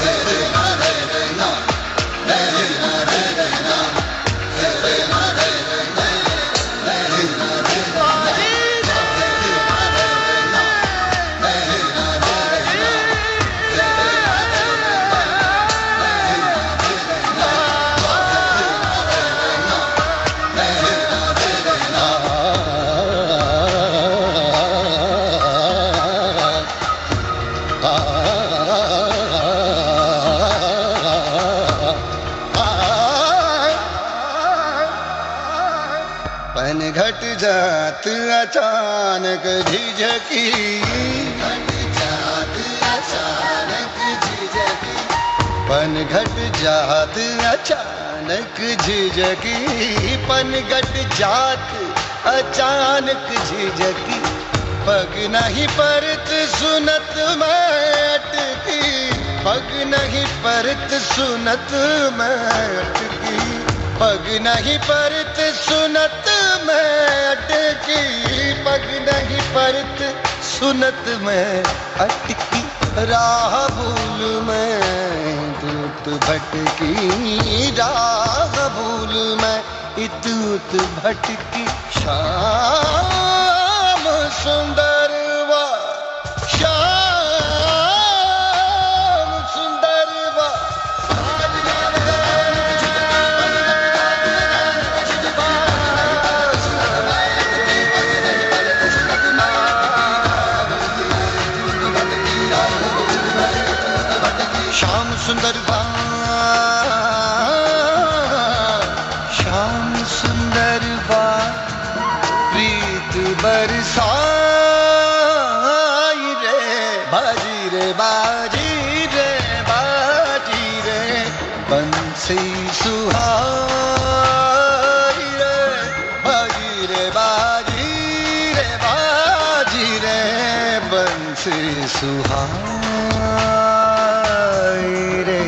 रे रे ना रे रे ना रे रे ना रे रे ना रे रे ना रे रे ना रे रे ना रे बाजी पन घट जात अचानक झिझकी घट जात अचानक झिझकी पन घट जात अचानक झिझकी पन घट जात अचानक झिझकी पग नहीं परत सुनत मैं अटकी पग नहीं परत सुनत मैं अटकी पग नहीं परत सुनत मैं अटकी पग नहीं परत सुनत मैं अटकी राह भूल मैं दूत भटकी राह भूल मैं इतूत भटकी श्याम सुंदर वा श्याम सुंदर वा श्याम सुंदर बा श्याम सुंदर बा प्रीत बरसाई रे बाजी रे बाजी रे बाजी रे बंसी सुहाई रे बाजी रे बाजी रे बाजी रे बंसी सुहाई रे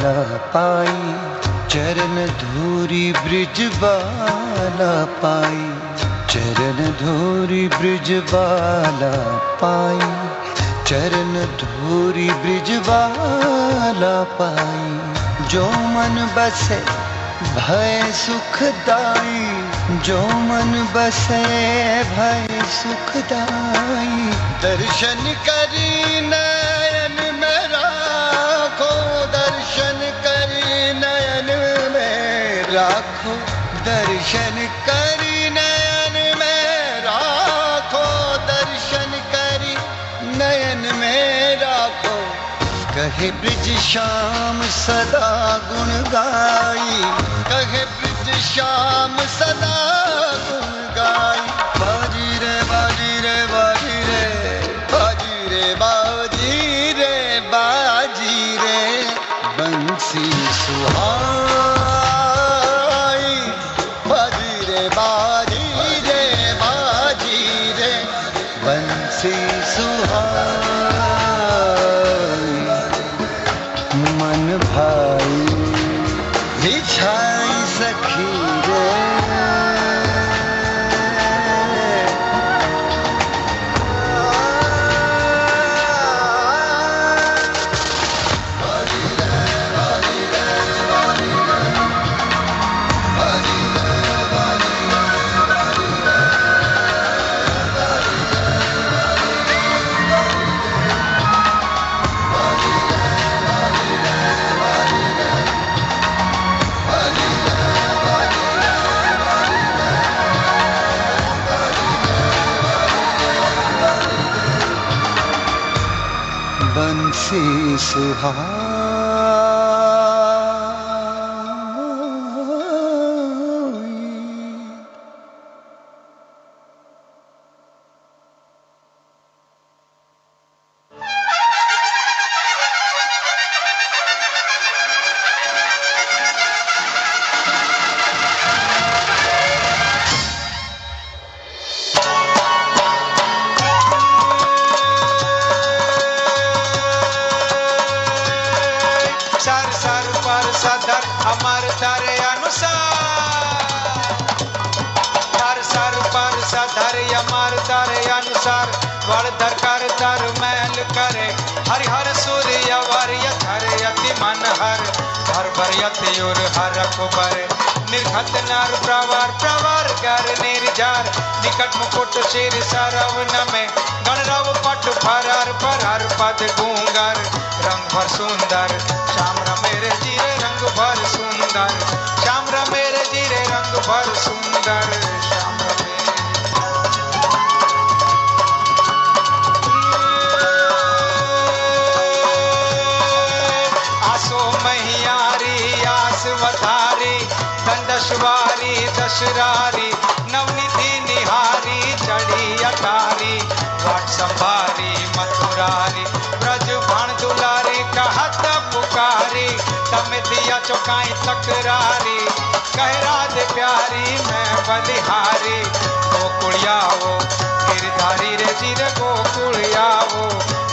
बाला पाई, चरण धूरी ब्रिज बाला पाई, चरण धूरी ब्रिज बाला पाई, चरण धूरी ब्रिज बाला पाई। जो मन बसे भय सुखदाई, जो मन बसे भय सुखदाई। दर्शन करी नयन में राखो, दर्शन करी नयन में राखो, दर्शन करी नयन में राखो, दर्शन करी नयन में राखो। कहे ब्रिज श्याम सदा गुण गाई, कहे ब्रिज श्याम सदा गुण गाई। बाजी रे बाजी रे बाजी रे बाजी रे बाजी रे बाजी रे, बंसी सुहाई। बाजी रे बाजी रे बाजी रे, बंसी सुहाई। मन भाई बिछाई सखी रे, बंसी सुहाई। अमर धर अनुसार, धर सर पर सधर अमर धर अनुसार। वर्धर कर धर मैल करे, हरिहर सूर्य वर्य धर यति मन हर। हर बर यति उर हर कुबर, निर्घत नर प्रवर प्रवर कर निर्जार। निकट मुकुट शिर सरव नमे, गणरव पट फरर फरर पद गूंगर। रंग भर सुंदर श्याम रमेरे जीरे, रंग भर सुंदर श्याम रमेरे जीरे, रंग भर सुंदर श्याम रमेरे। आसो महियारी आस वधारी, दंडशवारी दशरारी। नवनिधि निहारी चढ़ी अटारी, वाट संभारी मथुरारी। ब्रज भण दुलारी कहत पुकारी, तमे दिया चौकाई तकरारी। कह राधे प्यारी मैं बलिहारी, गोकुड़ियावो गिरधारी रे जीरे गोकुड़ियावो,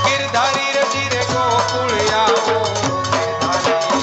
गिरधारी रे जीरे गोकुड़ियावो गिरधारी।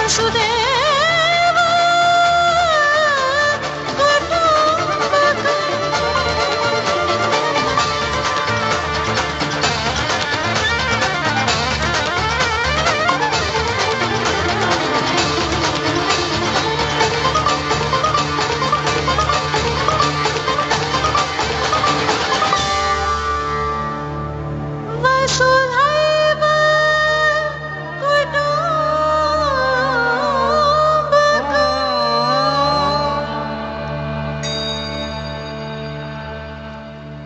वसुदेव वसुधैव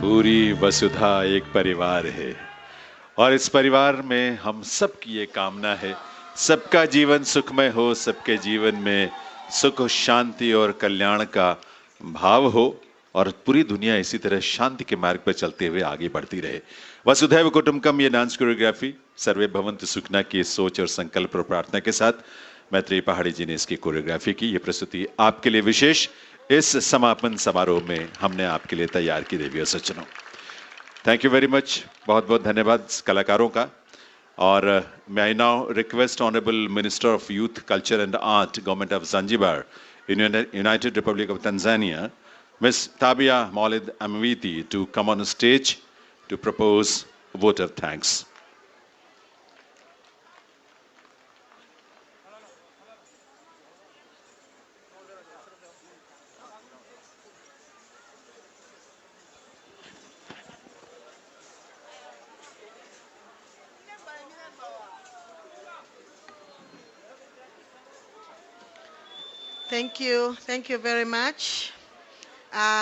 पूरी वसुधा एक परिवार है और इस परिवार में हम सब की ये कामना है, सबका जीवन सुखमय हो, सबके जीवन में सुख शांति और कल्याण का भाव हो और पूरी दुनिया इसी तरह शांति के मार्ग पर चलते हुए आगे बढ़ती रहे। वसुधैव कुटुंबकम ये डांस कोरियोग्राफी सर्वे भवन्तु सुखना की सोच और संकल्प और प्रार्थना के साथ मैत्री पहाड़ी जी ने इसकी कोरियोग्राफी की। ये प्रस्तुति आपके लिए विशेष इस समापन समारोह में हमने आपके लिए तैयार की देवी और सज्जनों। थैंक यू वेरी मच, बहुत बहुत धन्यवाद कलाकारों का। और may I now request Honorable Minister of Youth, Culture and Art, Government of Zanzibar, in United Republic of Tanzania, Ms. Tabia Maulid Amwiti, to come on stage to propose a vote of thanks. Thank you very much.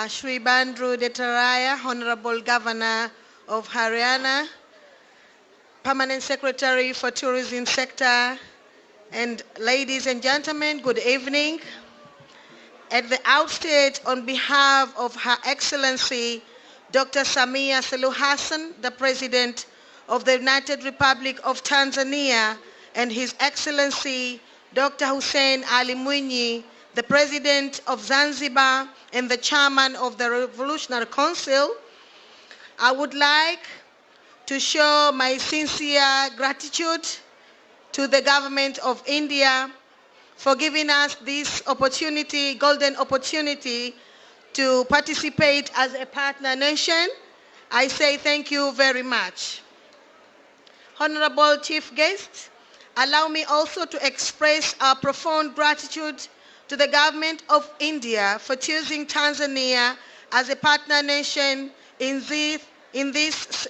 Shri Bandru Detaraya, Honorable Governor of Haryana, Permanent Secretary for Tourism Sector, and ladies and gentlemen, good evening. At the outset, on behalf of Her Excellency Dr. Samia Suluhu Hassan, the President of the United Republic of Tanzania, and His Excellency Dr. Hussein Ali Mwinyi, the President of Zanzibar and the Chairman of the Revolutionary Council, I would like to show my sincere gratitude to the government of India for giving us this opportunity, golden opportunity, to participate as a partner nation. I say thank you very much. Honorable Chief Guest, allow me also to express our profound gratitude to the government of India for choosing Tanzania as a partner nation in this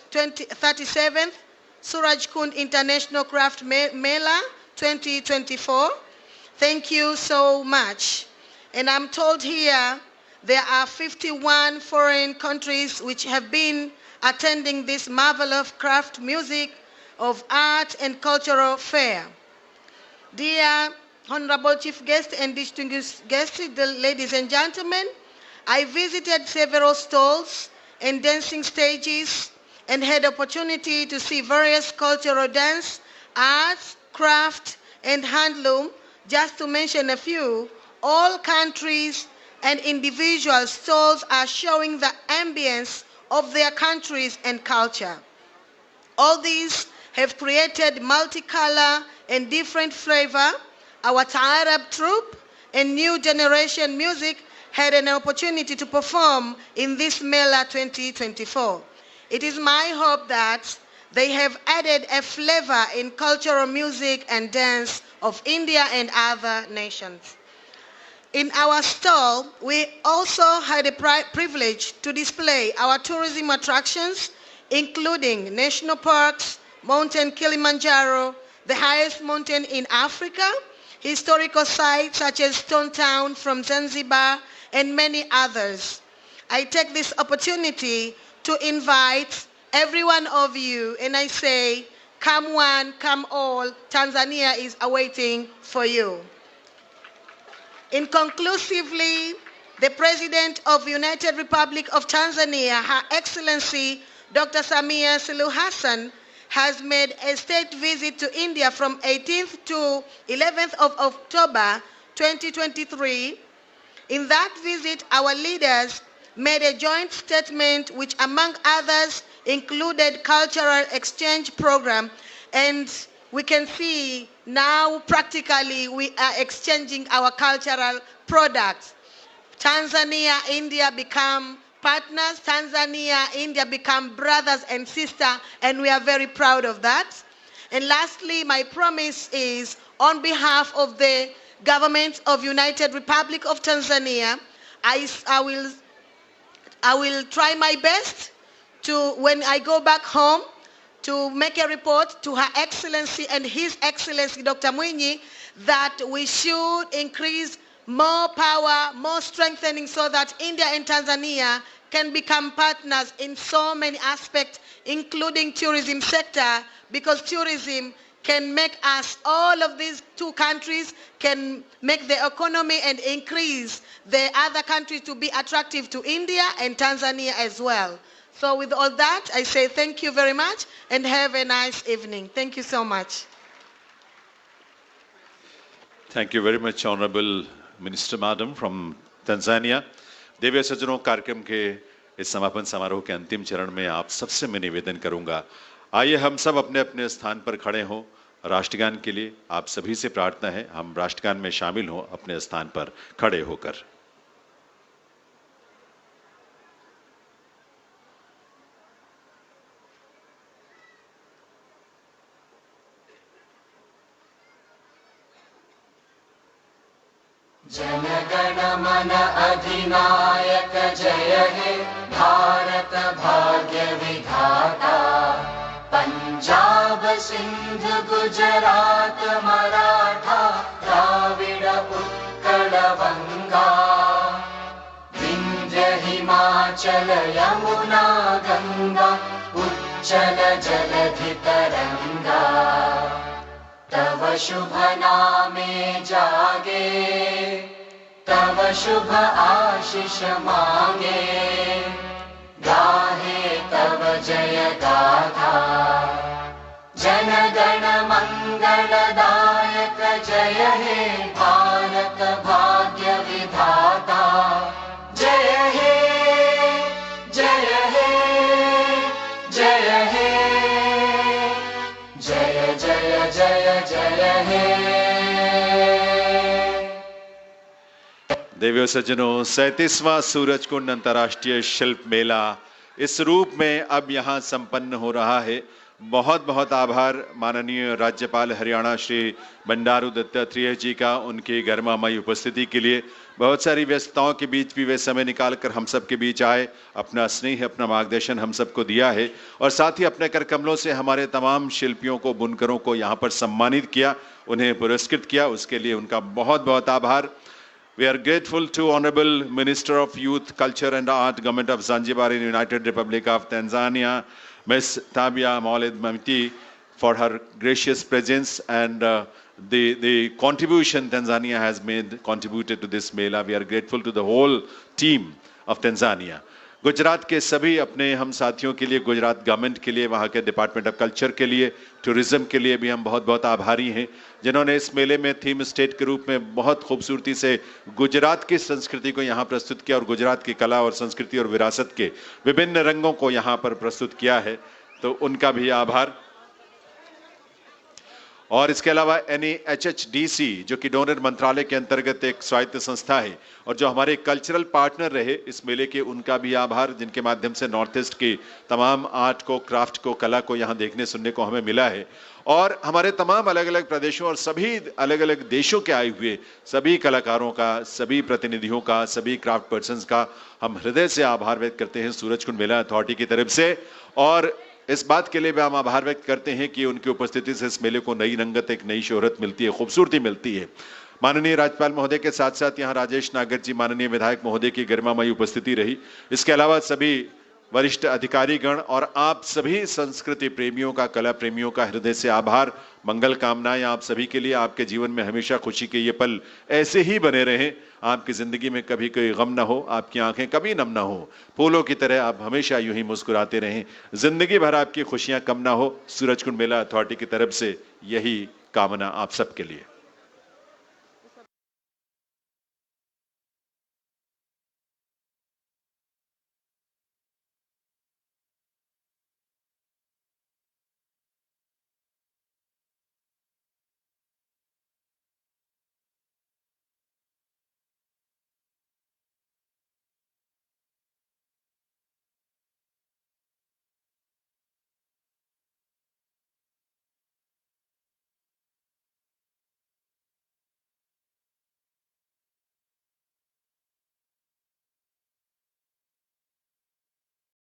37th Suraj Kund International Craft Mela 2024. Thank you so much. And I'm told here there are 51 foreign countries which have been attending this marvelous craft music of art and cultural fair. Dear Honorable Chief Guest and distinguished guests, ladies and gentlemen, I visited several stalls and dancing stages and had opportunity to see various cultural dance, arts, craft, and handloom, just to mention a few. All countries and individual stalls are showing the ambience of their countries and culture. All these have created multicolor and different flavor. Our Taarab troupe and new generation music had an opportunity to perform in this Mela 2024. It is my hope that they have added a flavor in cultural music and dance of India and other nations. In our stall, we also had a privilege to display our tourism attractions, including national parks, Mountain Kilimanjaro, the highest mountain in Africa, historical sites such as Stone Town from Zanzibar, and many others. I take this opportunity to invite every one of you, and I say, come one, come all, Tanzania is awaiting for you. In conclusively, the President of the United Republic of Tanzania, Her Excellency Dr. Samia Suluhu Hassan, has made a state visit to India from 18th to 11th of October 2023. In that visit, our leaders made a joint statement which, among others, included cultural exchange program and we can see now practically we are exchanging our cultural products. Tanzania, India become partners. Tanzania, India become brothers and sisters, and we are very proud of that. And lastly, my promise is on behalf of the government of United Republic of Tanzania, I will try my best to, when I go back home, to make a report to Her Excellency and His Excellency Dr. Mwinyi that we should increase more power, more strengthening so that India and Tanzania can become partners in so many aspects, including tourism sector, because tourism can make us, all of these two countries can make the economy and increase the other countries to be attractive to India and Tanzania as well. So with all that, I say thank you very much and have a nice evening. Thank you so much. Thank you very much, Honorable Minister Madam from Tanzania. देवी सज्जनों, कार्यक्रम के इस समापन समारोह के अंतिम चरण में आप सबसे मैं निवेदन करूंगा, आइए हम सब अपने अपने स्थान पर खड़े हों राष्ट्रगान के लिए। आप सभी से प्रार्थना है हम राष्ट्रगान में शामिल हों अपने स्थान पर खड़े होकर। जनगण मन अधिनायक जय हे भारत भाग्य विधाता। पंजाब सिंध गुजरात मराठा द्राविड़ उत्कल बंगा। विंध्य हिमाचल यमुना गंगा उच्चल जलधि तरंगा। तव शुभ नामे जागे तव शुभ आशीष मांगे। गाहे तव जय गाथा जनगण मंगलदायक जय हे भारत भाग्य विधाता। जय हे जय हे जय हे जय जय जय जय हे। देवियों सज्जनों, 37वां सूरजकुंड अंतर्राष्ट्रीय शिल्प मेला इस रूप में अब यहाँ संपन्न हो रहा है। बहुत बहुत आभार माननीय राज्यपाल हरियाणा श्री बंडारू दत्तात्रेय जी का उनकी गरिमामयी उपस्थिति के लिए। बहुत सारी व्यस्तताओं के बीच भी वे समय निकालकर हम सब के बीच आए, अपना स्नेह अपना मार्गदर्शन हम सबको दिया है और साथ ही अपने कर कमलों से हमारे तमाम शिल्पियों को, बुनकरों को यहाँ पर सम्मानित किया, उन्हें पुरस्कृत किया। उसके लिए उनका बहुत बहुत आभार। We are grateful to Honorable Minister of Youth, Culture and Art, Government of Zanzibar in United Republic of Tanzania, Ms. Tabia Maulid Mamti, for her gracious presence and the contribution Tanzania has contributed to this Mela. We are grateful to the whole team of Tanzania. Gujarat के सभी अपने हम साथियों के लिए, Gujarat government के लिए, वहाँ के डिपार्टमेंट ऑफ कल्चर के लिए, टूरिज्म के लिए भी हम बहुत बहुत आभारी हैं, जिन्होंने इस मेले में थीम स्टेट के रूप में बहुत खूबसूरती से गुजरात की संस्कृति को यहाँ प्रस्तुत किया और गुजरात की कला और संस्कृति और विरासत के विभिन्न रंगों को यहाँ पर प्रस्तुत किया है, तो उनका भी आभार। और इसके अलावा NAHHDC जो कि डोनर मंत्रालय के अंतर्गत एक स्वायत्त संस्था है और जो हमारे कल्चरल पार्टनर रहे इस मेले के, उनका भी आभार, जिनके माध्यम से नॉर्थ ईस्ट की तमाम आर्ट को, क्राफ्ट को, कला को यहाँ देखने सुनने को हमें मिला है। और हमारे तमाम अलग अलग प्रदेशों और सभी अलग अलग देशों के आए हुए सभी कलाकारों का, सभी प्रतिनिधियों का, सभी क्राफ्ट पर्सन्स का हम हृदय से आभार व्यक्त करते हैं सूरजकुंड मेला अथॉरिटी की तरफ से। और इस बात के लिए भी हम आभार व्यक्त करते हैं कि उनकी उपस्थिति से इस मेले को नई रंगत, एक नई शोहरत मिलती है, खूबसूरती मिलती है। माननीय राज्यपाल महोदय के साथ साथ यहाँ राजेश नागर जी, माननीय विधायक महोदय की गरिमामयी उपस्थिति रही। इसके अलावा सभी वरिष्ठ अधिकारीगण और आप सभी संस्कृति प्रेमियों का, कला प्रेमियों का हृदय से आभार, मंगल कामनाएं आप सभी के लिए। आपके जीवन में हमेशा खुशी के ये पल ऐसे ही बने रहें, आपकी जिंदगी में कभी कोई गम ना हो, आपकी आंखें कभी नम ना हो, फूलों की तरह आप हमेशा यूं ही मुस्कुराते रहें, जिंदगी भर आपकी खुशियां कम ना हो। सूरजकुंड मेला अथॉरिटी की तरफ से यही कामना आप सबके लिए।